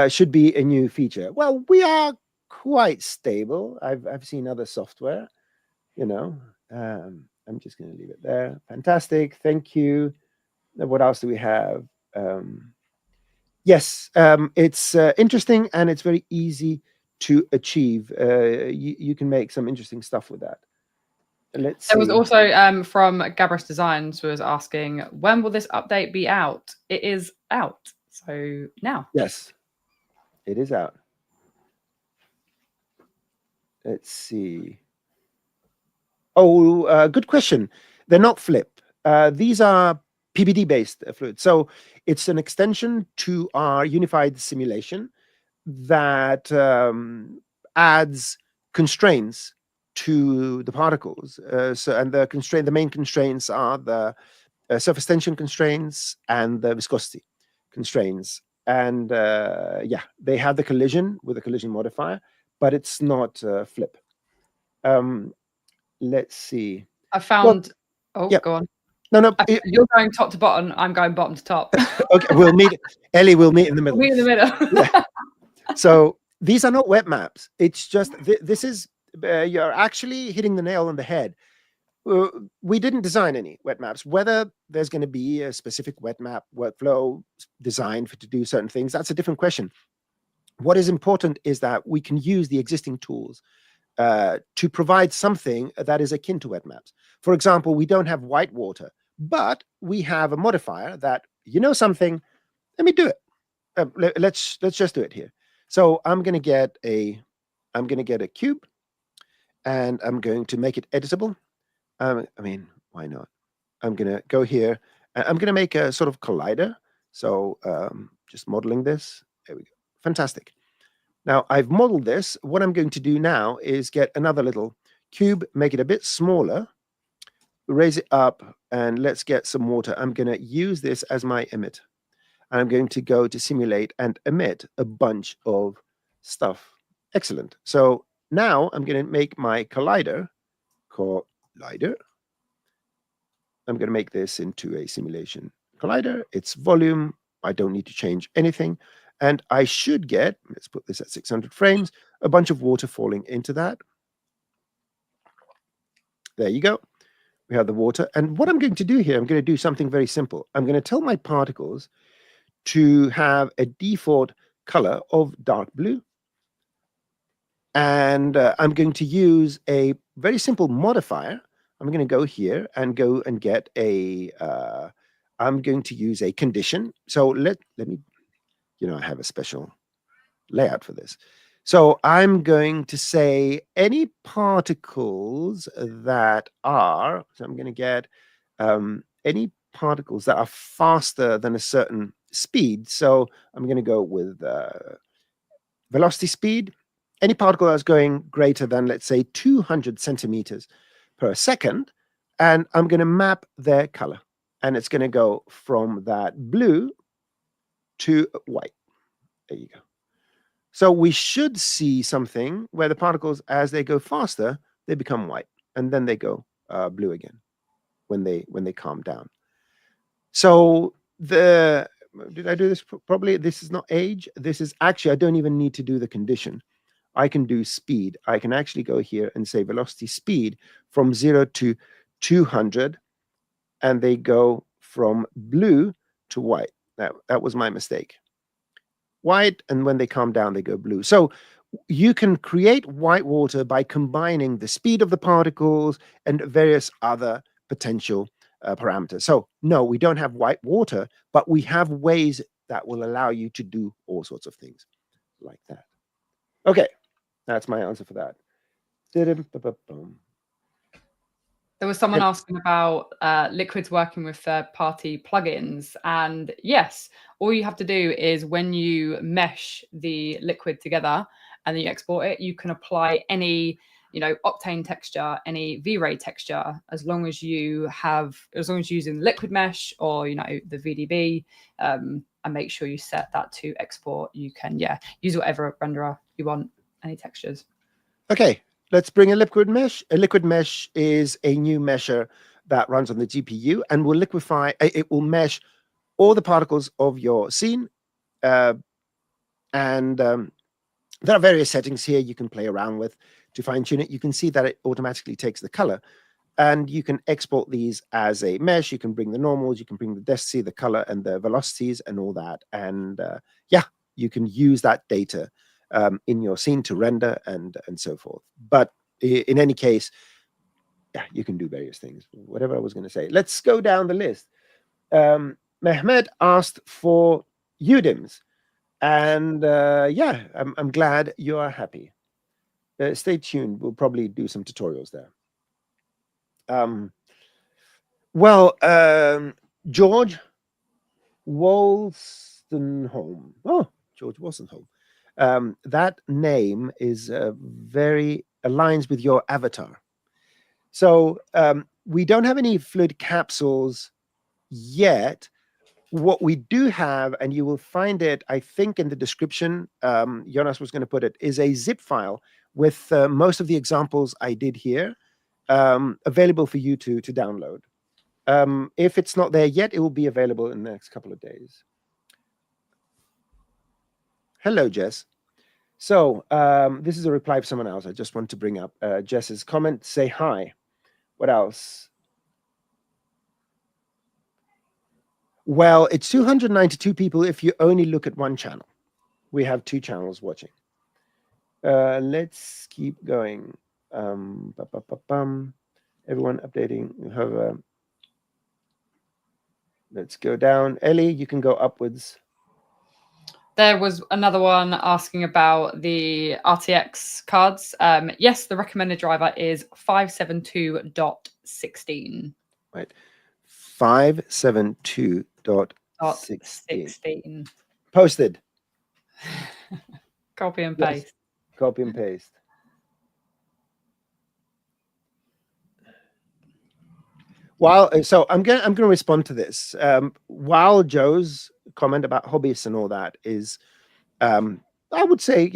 C: should be a new feature. Well, we are quite stable. I've seen other software. I'm just going to leave it there. Fantastic. Thank you. What else do we have? Yes, it's interesting and it's very easy to achieve. You can make some interesting stuff with that. Let's see.
A: There was also from Gabris Designs was asking, when will this update be out? It is out. So now.
C: Yes, it is out. Let's see. Oh, good question. They're not flip. These are PBD-based fluids. So it's an extension to our unified simulation that adds constraints to the particles. And the main constraints are the surface tension constraints and the viscosity constraints. And they have the collision with a collision modifier, but it's not flip. Let's see.
A: I found. Go on.
C: No.
A: You're going top to bottom. I'm going bottom to top.
C: Okay, we'll meet. Ellie, we'll meet in the middle.
A: We'll meet in the middle.
C: Yeah. So these are not wet maps. It's just this is you're actually hitting the nail on the head. We didn't design any wet maps. Whether there's going to be a specific wet map workflow designed to do certain things, that's a different question. What is important is that we can use the existing tools to provide something that is akin to wet maps. For example, we don't have white water, but we have a modifier that, you know something, let me do it. Let's just do it here. So I'm going to get a cube, and I'm going to make it editable. I mean, why not? I'm going to go here, and I'm going to make a sort of collider. So just modeling this. There we go. Fantastic. Now I've modeled this. What I'm going to do now is get another little cube, make it a bit smaller, raise it up, and let's get some water. I'm going to use this as my emit. I'm going to go to simulate and emit a bunch of stuff. Excellent. So now I'm going to make my collider. I'm going to make this into a simulation collider. It's volume. I don't need to change anything. And I should get, let's put this at 600 frames, a bunch of water falling into that. There you go. We have the water. And what I'm going to do here, I'm going to do something very simple. I'm going to tell my particles to have a default color of dark blue. And I'm going to use a very simple modifier. I'm going to go here and go and get a, I'm going to use a condition. So let me, I have a special layout for this. So I'm going to say any particles that are, so I'm going to get any particles that are faster than a certain speed. So I'm going to go with velocity speed. Any particle that's going greater than, let's say, 200 centimeters per second. And I'm going to map their color. And it's going to go from that blue to white. There you go. So we should see something where the particles, as they go faster, they become white, and then they go blue again when they calm down. So did I do this properly? This is not age. This is actually, I don't even need to do the condition. I can do speed. I can actually go here and say velocity speed from 0 to 200, and they go from blue to white. That was my mistake. White, and when they calm down, they go blue. So you can create white water by combining the speed of the particles and various other potential parameters. So no, we don't have white water, but we have ways that will allow you to do all sorts of things like that. Okay, that's my answer for that.
A: There was someone asking about liquids working with third-party plugins, and yes, all you have to do is when you mesh the liquid together and then you export it, you can apply any, Octane texture, any Vray texture, as long as you're using liquid mesh or the VDB, and make sure you set that to export. You can use whatever renderer you want, any textures.
C: Okay. Let's bring a liquid mesh. A liquid mesh is a new mesher that runs on the GPU and will liquefy. It will mesh all the particles of your scene. There are various settings here you can play around with to fine tune it. You can see that it automatically takes the color, and you can export these as a mesh. You can bring the normals, you can bring the density, the color, and the velocities and all that. And you can use that data in your scene to render and so forth. But in any case, you can do various things. Whatever I was going to say. Let's go down the list. Mehmet asked for UDIMs. And I'm glad you are happy. Stay tuned. We'll probably do some tutorials there. George Wolstenholme. Oh, George Wolstenholme. That name is very aligns with your avatar. So we don't have any fluid capsules yet. What we do have, and you will find it, I think, in the description, Jonas was going to put it, is a zip file with most of the examples I did here available for you to download. If it's not there yet, it will be available in the next couple of days. Hello, Jess. So this is a reply of someone else. I just want to bring up Jess's comment. Say hi. What else? Well, it's 292 people if you only look at one channel. We have 2 channels watching. Let's keep going. Everyone updating. Let's go down. Elly, you can go upwards.
A: There was another one asking about the RTX cards. Yes, the recommended driver is 572.16.
C: Right. 572.16. Posted.
A: Copy and
C: Yes.
A: paste.
C: Copy and paste. So I'm going to respond to this. While Joe's comment about hobbyists and all that is, I would say,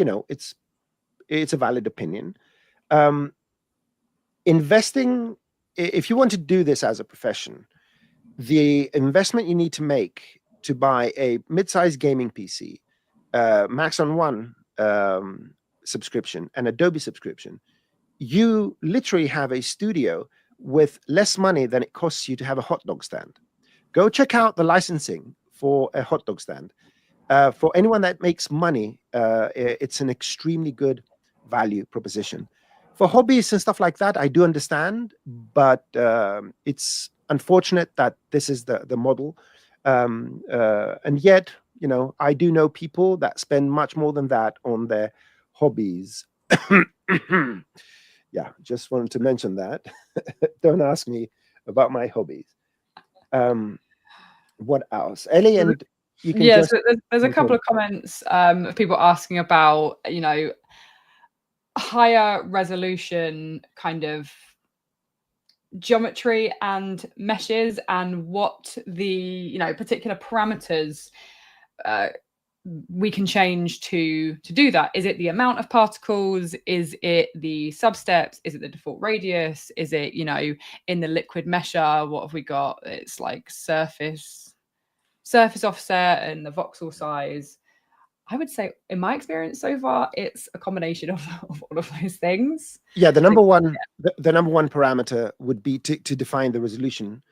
C: it's a valid opinion. Investing, if you want to do this as a profession, the investment you need to make to buy a mid-sized gaming PC, Maxon One subscription, and Adobe subscription, you literally have a studio with less money than it costs you to have a hot dog stand. Go check out the licensing for a hot dog stand. For anyone that makes money, it's an extremely good value proposition. For hobbyists and stuff like that, I do understand, but it's unfortunate that this is the model. And yet, I do know people that spend much more than that on their hobbies. Yeah, just wanted to mention that. Don't ask me about my hobbies. What else? Elly, and you can
A: so there's a couple of comments of people asking about, higher resolution kind of geometry and meshes, and what the particular parameters we can change to do that. Is it the amount of particles? Is it the substeps? Is it the default radius? Is it in the liquid mesher? What have we got? It's like surface offset and the voxel size. I would say, in my experience so far, it's a combination of all of those things.
C: Yeah, the number one parameter would be to define the resolution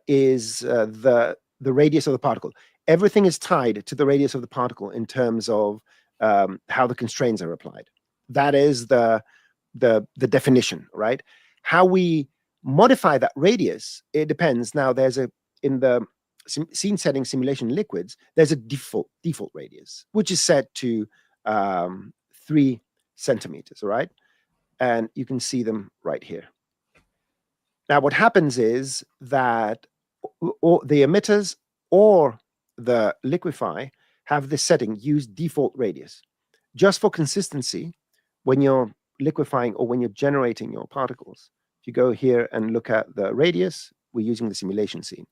C: is the radius of the particle. Everything is tied to the radius of the particle in terms of how the constraints are applied. That is the definition, right? How we modify that radius, it depends. Now, in the scene setting simulation liquids, there's a default radius, which is set to 3 centimeters, all right? And you can see them right here. Now, what happens is that the emitters or the Liquify have this setting, use default radius. Just for consistency, when you're liquefying or when you're generating your particles, if you go here and look at the radius, we're using the simulation scene.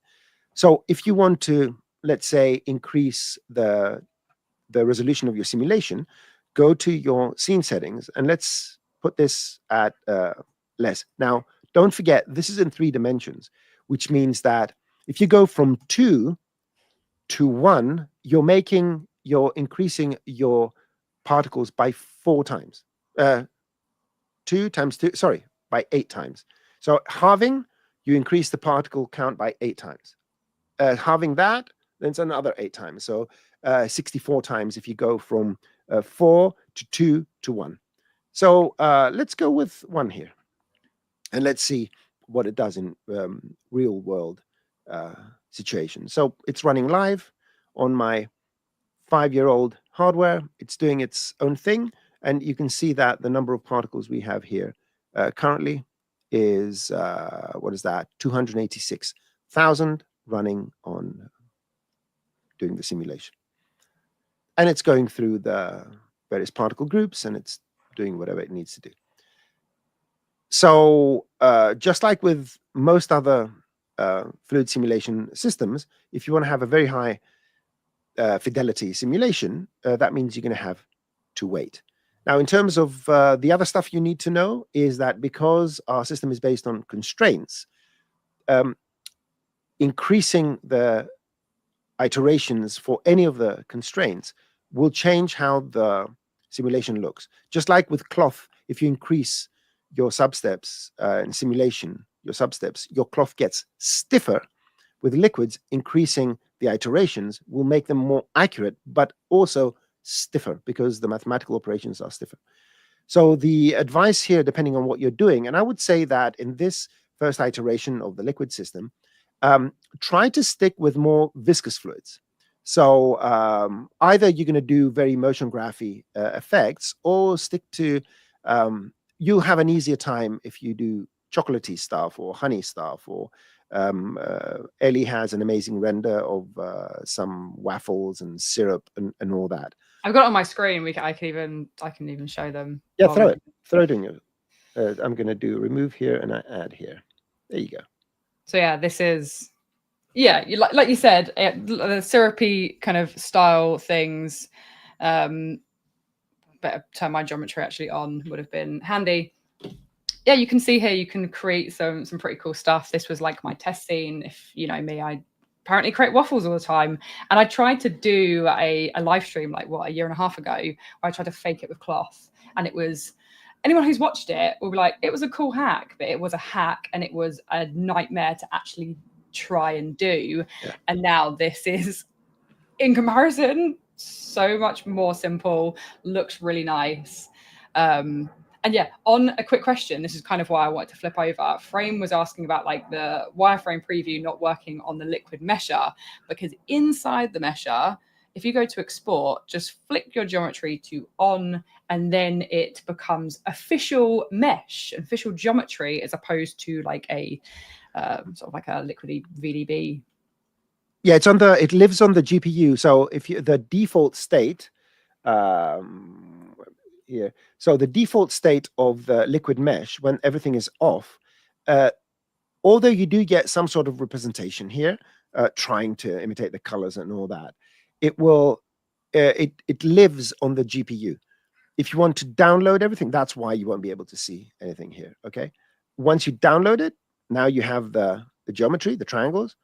C: So if you want to, let's say, increase the resolution of your simulation, go to your scene settings and let's put this at less. Now, don't forget, this is in 3 dimensions, which means that if you go from 2 to 1, you're increasing your particles by 4 times. 2 times 2, sorry, by 8 times. So halving, you increase the particle count by 8 times. Halving that, then it's another 8 times. So 64 times if you go from 4 to 2 to 1. So let's go with 1 here. And let's see what it does in real world situation. So it's running live on my 5-year-old hardware. It's doing its own thing. And you can see that the number of particles we have here currently is, 286,000 running on doing the simulation. And it's going through the various particle groups and it's doing whatever it needs to do. So just like with most other fluid simulation systems, if you want to have a very high fidelity simulation, that means you're going to have to wait. Now, in terms of the other stuff you need to know is that because our system is based on constraints, increasing the iterations for any of the constraints will change how the simulation looks. Just like with cloth, if you increase your substeps in simulation, your cloth gets stiffer. With liquids, increasing the iterations will make them more accurate, but also stiffer because the mathematical operations are stiffer. So the advice here, depending on what you're doing, and I would say that in this first iteration of the liquid system, try to stick with more viscous fluids. So either you're going to do very motion graphy effects, or stick to, you'll have an easier time if you do chocolatey stuff or honey stuff, or Elly has an amazing render of some waffles and syrup and all that.
A: I've got it on my screen. I can even show them.
C: Yeah, throw it in your. I'm going to do remove here and I add here. There you go.
A: So yeah, this is, yeah, like you said, the syrupy kind of style things. Better turn my geometry actually on, would have been handy. Yeah, you can see here, you can create some pretty cool stuff. This was like my test scene. If you know me, I apparently create waffles all the time. And I tried to do a live stream like, what, a year and a half ago, where I tried to fake it with cloth. And it was, anyone who's watched it will be like, it was a cool hack, but it was a hack and it was a nightmare to actually try and do. Yeah. And now this is, in comparison, so much more simple, looks really nice. And yeah, on a quick question, this is kind of why I wanted to flip over. Frame was asking about like the wireframe preview not working on the liquid mesher, because inside the mesher, if you go to export, just flick your geometry to on, and then it becomes official mesh, official geometry, as opposed to like a sort of like a liquidy VDB.
C: Yeah, it's on the, it lives on the GPU. So if you, the default state, here. So the default state of the liquid mesh, when everything is off, although you do get some sort of representation here, trying to imitate the colors and all that, it will, it lives on the GPU. If you want to download everything, that's why you won't be able to see anything here, okay? Once you download it, now you have the geometry, the triangles.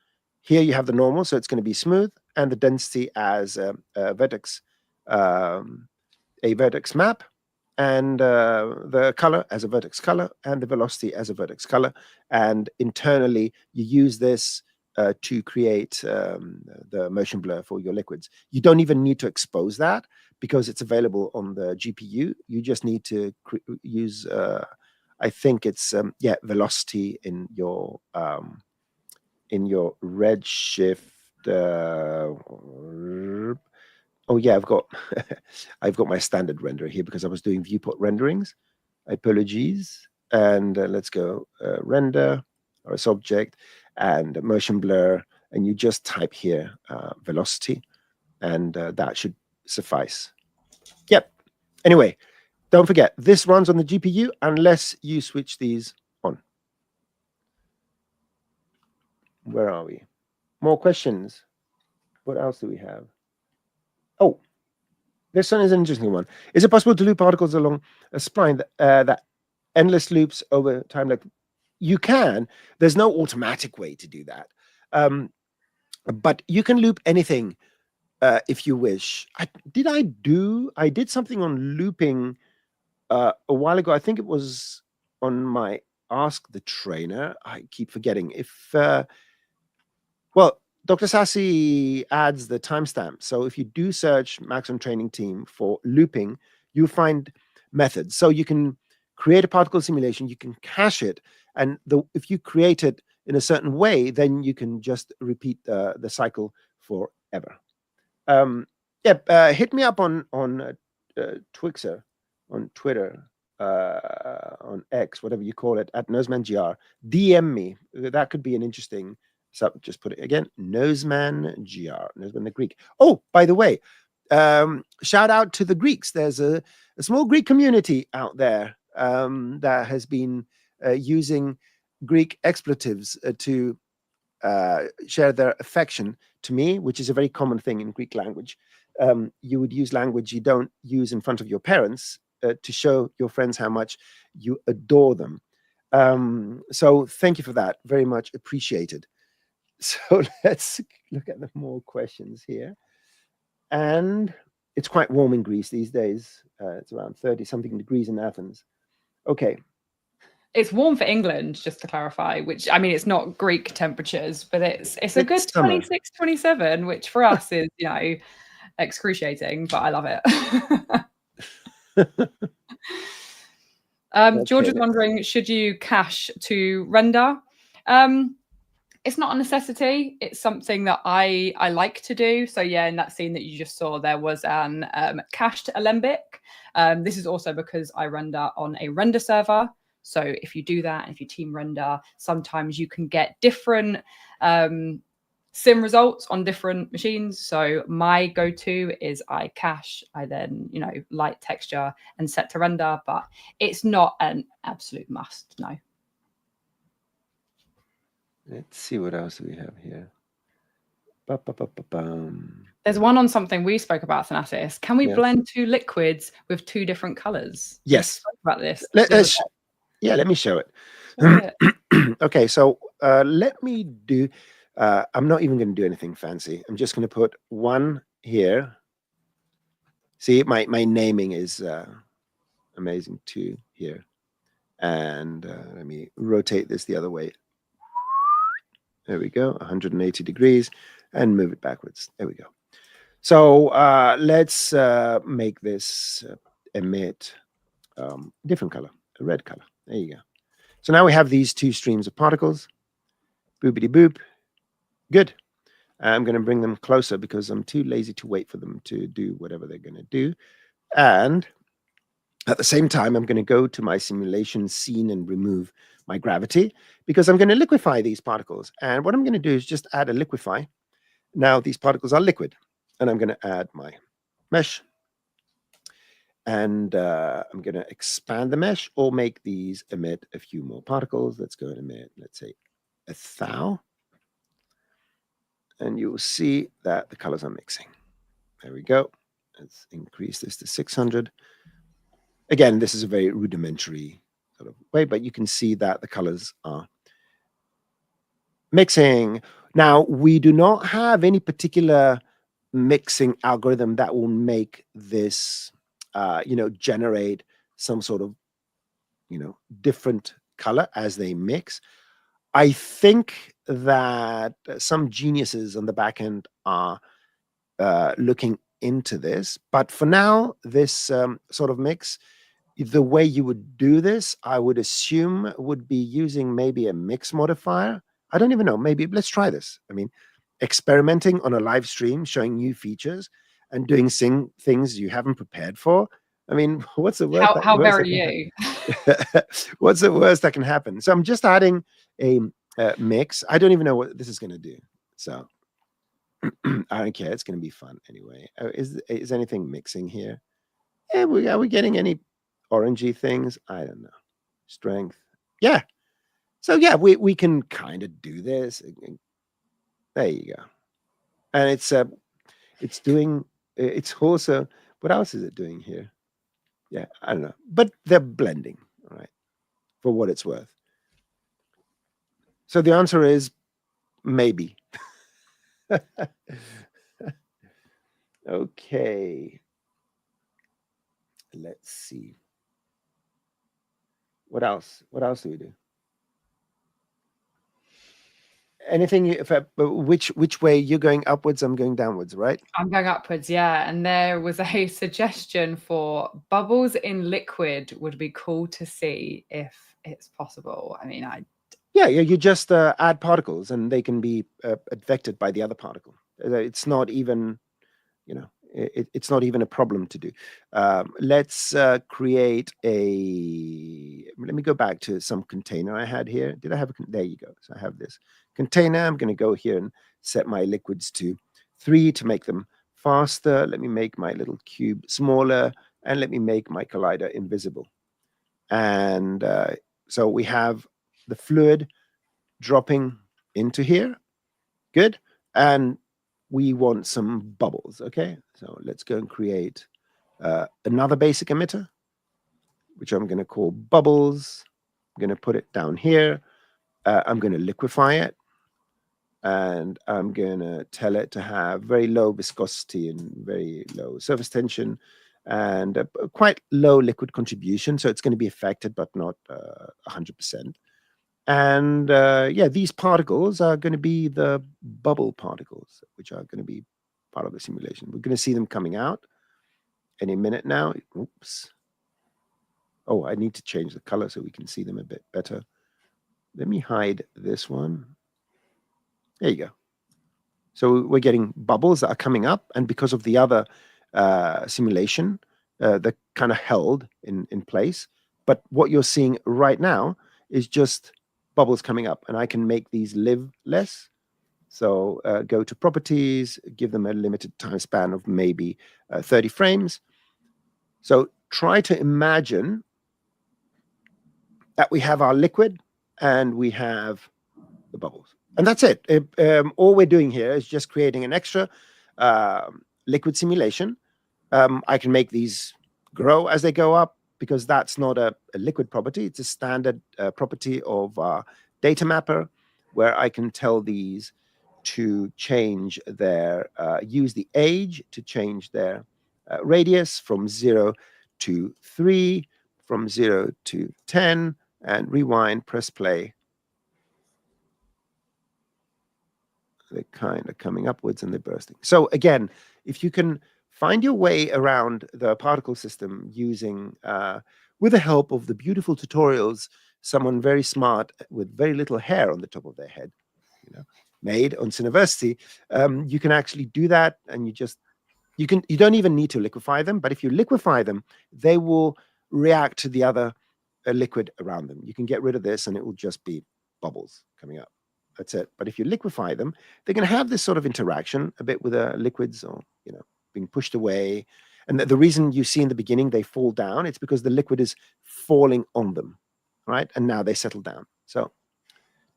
C: Here you have the normal, so it's going to be smooth, and the density as a vertex map, and the color as a vertex color, and the velocity as a vertex color. And internally, you use this to create the motion blur for your liquids. You don't even need to expose that because it's available on the GPU. You just need to use, I think it's, yeah, velocity in your Redshift. Oh yeah, I've got my standard renderer here because I was doing viewport renderings. Apologies. And let's go render or subject and motion blur, and you just type here velocity, and that should suffice. Yep. Anyway, don't forget, this runs on the GPU unless you switch these on. Where are we? More questions? What else do we have? Oh, this one is an interesting one. Is it possible to loop particles along a spline that endless loops over time? Like, you can. There's no automatic way to do that. But you can loop anything if you wish. I did something on looping a while ago. I think it was on my Ask the Trainer. I keep forgetting. Well, Dr. Sassy adds the timestamp. So if you do search Maxon Training Team for looping, you'll find methods. So you can create a particle simulation, you can cache it, and if you create it in a certain way, then you can just repeat the cycle forever. Hit me up on Twixer, on Twitter, on X, whatever you call it, at NosemanGR. DM me. That could be an interesting. So just put it again, Noseman GR, Noseman the Greek. Oh, by the way, shout out to the Greeks. There's a small Greek community out there that has been using Greek expletives to share their affection to me, which is a very common thing in Greek language. You would use language you don't use in front of your parents to show your friends how much you adore them. So thank you for that. Very much appreciated. So let's look at the more questions here. And it's quite warm in Greece these days. It's around 30-something degrees in Athens. Okay.
A: It's warm for England, just to clarify, which, I mean, it's not Greek temperatures, but it's a good
C: summer.
A: 26, 27, which for us is, you know, excruciating, but I love it. George was wondering, should you cache to render? It's not a necessity. It's something that I like to do. So yeah, in that scene that you just saw, there was an cached alembic. This is also because I render on a render server. So if you do that, and if you team render, sometimes you can get different sim results on different machines. So my go-to is I cache, I then, you know, light texture and set to render, but it's not an absolute must, no.
C: Let's see what else we have here.
A: There's one on something we spoke about, Thanasis. Can we blend two liquids with two different colors?
C: Yes.
A: About this.
C: Yeah, let me show it. Okay, so let me do, I'm not even going to do anything fancy. I'm just going to put one here. See, my naming is amazing, two here. And let me rotate this the other way. There we go, 180 degrees, and move it backwards. There we go. So let's make this emit a different color, a red color. There you go. So now we have these two streams of particles. Boopity boop. Good. I'm going to bring them closer because I'm too lazy to wait for them to do whatever they're going to do. And at the same time, I'm going to go to my simulation scene and remove my gravity because I'm going to liquefy these particles. And what I'm going to do is just add a liquify. Now these particles are liquid. And I'm going to add my mesh. And I'm going to expand the mesh or make these emit a few more particles. Let's go and emit, let's say, 1,000. And you will see that the colors are mixing. There we go. Let's increase this to 600. Again, this is a very rudimentary sort of way, but you can see that the colors are mixing. Now, we do not have any particular mixing algorithm that will make this, generate some sort of, different color as they mix. I think that some geniuses on the back end are looking into this. But for now, this sort of mix, the way you would do this, I would assume would be using maybe a mix modifier. I don't even know. Maybe let's try this. I mean, experimenting on a live stream, showing new features and doing things you haven't prepared for. I mean, what's the worst?
A: How very you?
C: What's the worst that can happen? So I'm just adding a mix. I don't even know what this is going to do. So I don't care. It's going to be fun anyway. Is anything mixing here? Are we getting any orangey things? I don't know. Strength. Yeah. So yeah, we can kind of do this. There you go. And it's doing. It's also. What else is it doing here? Yeah, I don't know. But they're blending, all right, for what it's worth. So the answer is maybe. Okay. Let's see. What else? What else do we do? Anything? Which way you're going upwards? I'm going downwards, right?
A: I'm going upwards, yeah. And there was a suggestion for bubbles in liquid would be cool to see if it's possible. I mean,
C: Yeah, you just add particles and they can be affected by the other particle. It's not even, it's not even a problem to do. Let's create a, let me go back to some container I had here. Did I have there you go. So I have this container. I'm going to go here and set my liquids to 3 to make them faster. Let me make my little cube smaller and let me make my collider invisible. And so we have the fluid dropping into here. Good. And we want some bubbles. Okay. So let's go and create another basic emitter, which I'm going to call bubbles. I'm going to put it down here. I'm going to liquify it. and I'm going to tell it to have very low viscosity and very low surface tension and quite low liquid contribution. So it's going to be affected, but not 100%. And yeah, these particles are going to be the bubble particles, which are going to be part of the simulation. We're going to see them coming out any minute now. Oops. Oh, I need to change the color so we can see them a bit better. Let me hide this one. There you go. So we're getting bubbles that are coming up, and because of the other simulation, they're kind of held in place. But what you're seeing right now is just bubbles coming up, and I can make these live less. So go to properties, give them a limited time span of maybe 30 frames. So try to imagine that we have our liquid and we have the bubbles. And that's it. All we're doing here is just creating an extra liquid simulation. I can make these grow as they go up because that's not a liquid property. It's a standard property of data mapper where I can tell these to change their, use the age to change their radius from 0 to 3, from 0 to 10, and rewind, press play. They're kind of coming upwards and they're bursting. So again, if you can find your way around the particle system using, with the help of the beautiful tutorials, someone very smart with very little hair on the top of their head, made on Cineversity, you can actually do that, and you don't even need to liquefy them, but if you liquefy them, they will react to the other liquid around them. You can get rid of this and it will just be bubbles coming up. That's it. But if you liquefy them, they're going to have this sort of interaction a bit with the liquids, or being pushed away. And the reason you see in the beginning they fall down, it's because the liquid is falling on them, right? And now they settle down. So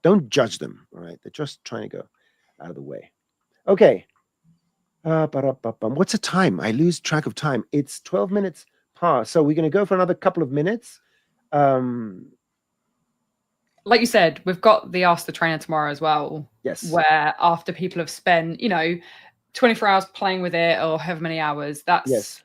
C: don't judge them, all right? They're just trying to go out of the way. Okay. What's the time? I lose track of time. It's 12 minutes past. So we're going to go for another couple of minutes.
A: Like you said, we've got the Ask the Trainer tomorrow as well.
C: Yes.
A: Where after people have spent, 24 hours playing with it or however many hours, that's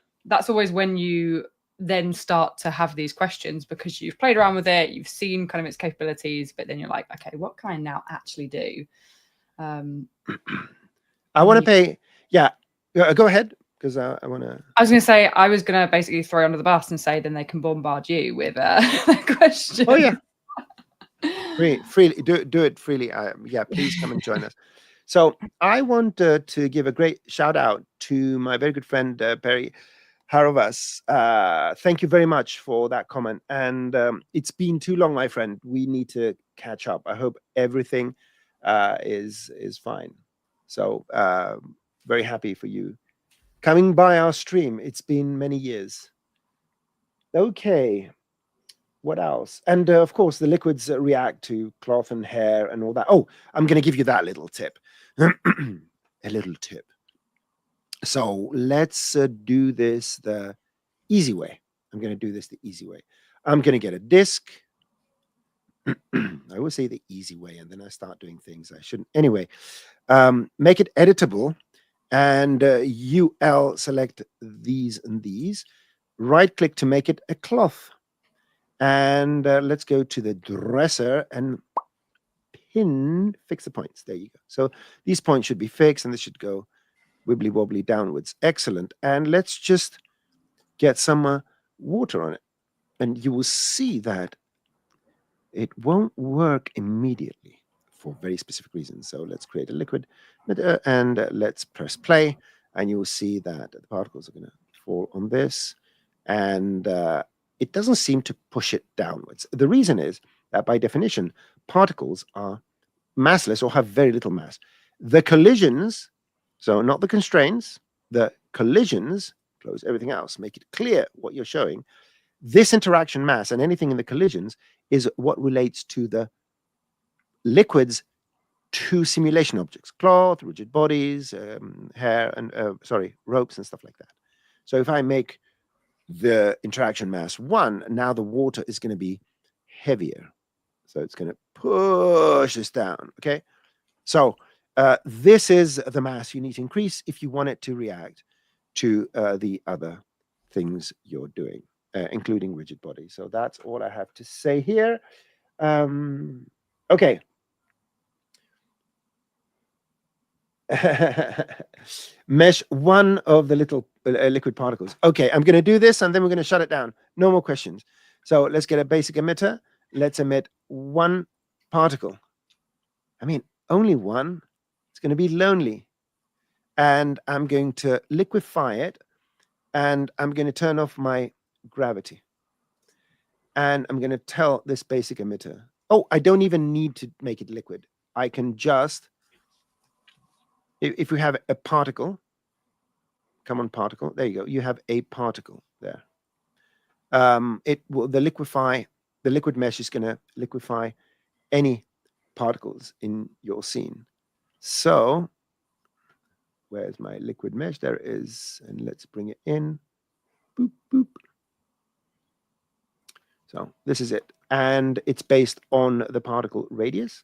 A: always when you then start to have these questions, because you've played around with it, you've seen kind of its capabilities, but then you're like, okay, what can I now actually do?
C: I want to pay. Yeah, go ahead, because I want to.
A: I was going to say, I was going to basically throw under the bus and say, then they can bombard you with a question.
C: Oh yeah, freely do it freely. Yeah, please come and join us. So I want to give a great shout out to my very good friend Perry Harovas. Thank you very much for that comment. And it's been too long, my friend. We need to catch up. I hope everything is fine. So very happy for you coming by our stream. It's been many years. Okay. What else? And of course, the liquids react to cloth and hair and all that. Oh, I'm going to give you that little tip. A little tip. So let's do this the easy way. I'm going to do this the easy way. I'm going to get a disk. I always say the easy way, and then I start doing things I shouldn't. Anyway, make it editable, and UL select these and these. Right-click to make it a cloth. And let's go to the dresser and fix the points. There you go. So these points should be fixed, and this should go wibbly wobbly downwards. Excellent. And let's just get some water on it. And you will see that it won't work immediately for very specific reasons. So let's create a liquid and let's press play. And you will see that the particles are going to fall on this. And it doesn't seem to push it downwards. The reason is that by definition, particles are massless or have very little mass. The collisions, so not the constraints, the collisions, close everything else, make it clear what you're showing. This interaction mass and anything in the collisions is what relates to the liquids to simulation objects, cloth, rigid bodies, hair, and ropes and stuff like that. So if I make the interaction mass 1, now the water is going to be heavier. So it's going to push this down, okay? So this is the mass you need to increase if you want it to react to the other things you're doing, including rigid body. So that's all I have to say here. Okay. Mesh one of the little liquid particles. Okay, I'm going to do this and then we're going to shut it down. No more questions. So let's get a basic emitter. Let's emit one particle. I mean, only one. It's going to be lonely. And I'm going to liquify it. And I'm going to turn off my gravity. And I'm going to tell this basic emitter, oh, I don't even need to make it liquid. I can just, if we have a particle, come on particle, there you go. You have a particle there. It will, the liquid mesh is going to liquefy any particles in your scene. So where's my liquid mesh? There it is. And let's bring it in. Boop, boop. So this is it. And it's based on the particle radius.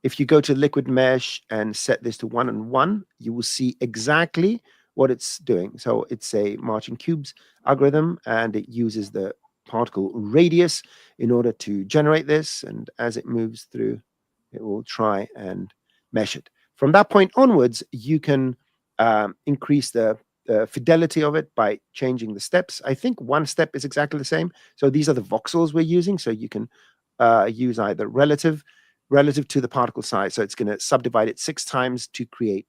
C: If you go to liquid mesh and set this to 1 and 1, you will see exactly what it's doing. So it's a Marching Cubes algorithm, and it uses the particle radius in order to generate this. And as it moves through, it will try and mesh it. From that point onwards, you can increase the fidelity of it by changing the steps. I think one step is exactly the same. So these are the voxels we're using. So you can use either relative to the particle size. So it's going to subdivide it 6 times to create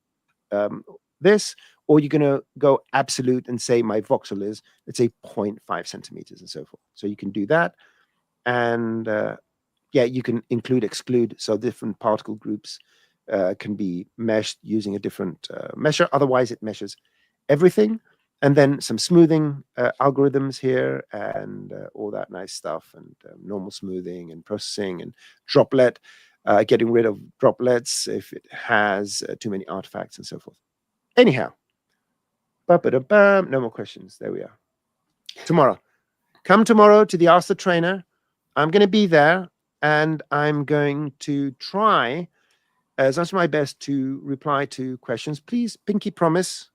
C: this, or you're going to go absolute and say my voxel is, let's say 0.5 centimeters and so forth. So you can do that. And yeah, you can include, exclude. So different particle groups can be meshed using a different measure. Otherwise, it meshes everything. And then some smoothing algorithms here and all that nice stuff, and normal smoothing and processing and droplet, getting rid of droplets if it has too many artifacts and so forth. Anyhow, no more questions. There we are. Tomorrow. Come tomorrow to the Ask the Trainer. I'm going to be there, and I'm going to try as much as my best to reply to questions. Please, pinky promise.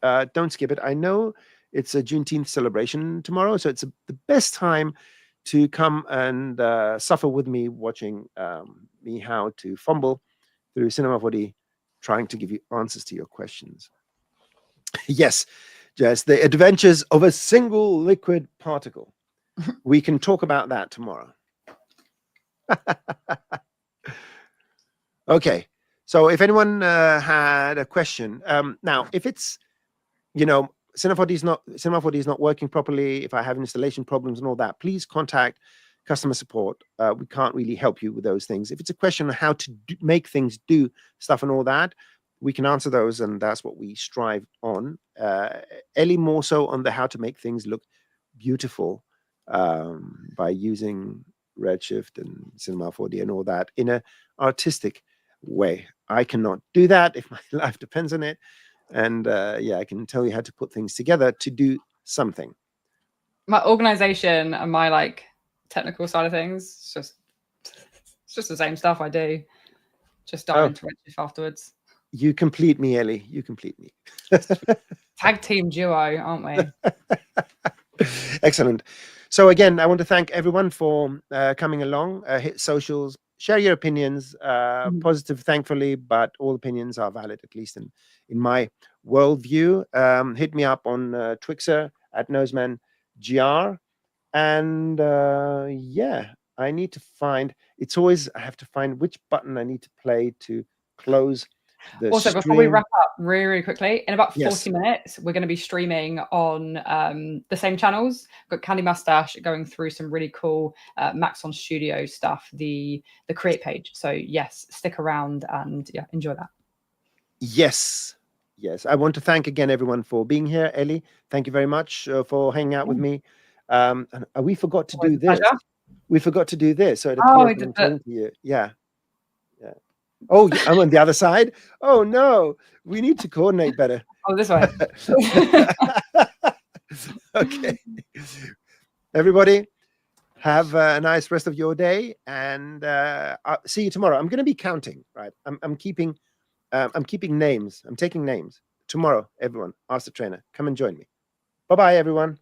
C: Don't skip it. I know it's a Juneteenth celebration tomorrow, so it's the best time to come and suffer with me, watching me how to fumble through Cinema 4D, trying to give you answers to your questions. Yes, Jess, the adventures of a single liquid particle. We can talk about that tomorrow. Okay, so if anyone had a question, now if it's, you know, Cinema 4D is not working properly, if I have installation problems and all that, please contact customer support. We can't really help you with those things. If it's a question on how to make things do stuff and all that, we can answer those, and that's what we strive on. Elly more so on the how to make things look beautiful by using Redshift and Cinema 4D and all that in an artistic way. I cannot do that if my life depends on it. And yeah, I can tell you how to put things together to do something.
A: My organization and my like technical side of things, it's just the same stuff I do. Just dive into Redshift afterwards.
C: You complete me, Elly. You complete me.
A: Tag team duo, aren't we?
C: Excellent. So again, I want to thank everyone for coming along. Hit socials, share your opinions, positive, thankfully, but all opinions are valid, at least in my worldview. Hit me up on Twixer at Noseman GR. And yeah, I need to find, I have to find which button I need to play to close the
A: also,
C: stream.
A: before we wrap up really quickly, in about 40
C: Yes.
A: minutes, we're going to be streaming on the same channels. We've got Candy Mustache going through some really cool Maxon Studio stuff, the create page. So yes, stick around and yeah, enjoy that.
C: Yes. Yes. I want to thank again everyone for being here. Elly, thank you very much for hanging out with me. And we forgot to do this.
A: Pleasure.
C: We forgot to do this. So it
A: Oh,
C: appears when I'm talking to you. Yeah. Yeah. Oh, I'm on the other side. Oh no, we need to coordinate better.
A: Oh, this way.
C: Okay. Everybody, have a nice rest of your day, and I'll see you tomorrow. I'm going to be counting, right? I'm keeping I'm keeping names. I'm taking names. Tomorrow, everyone, ask the trainer. Come and join me. Bye-bye, everyone.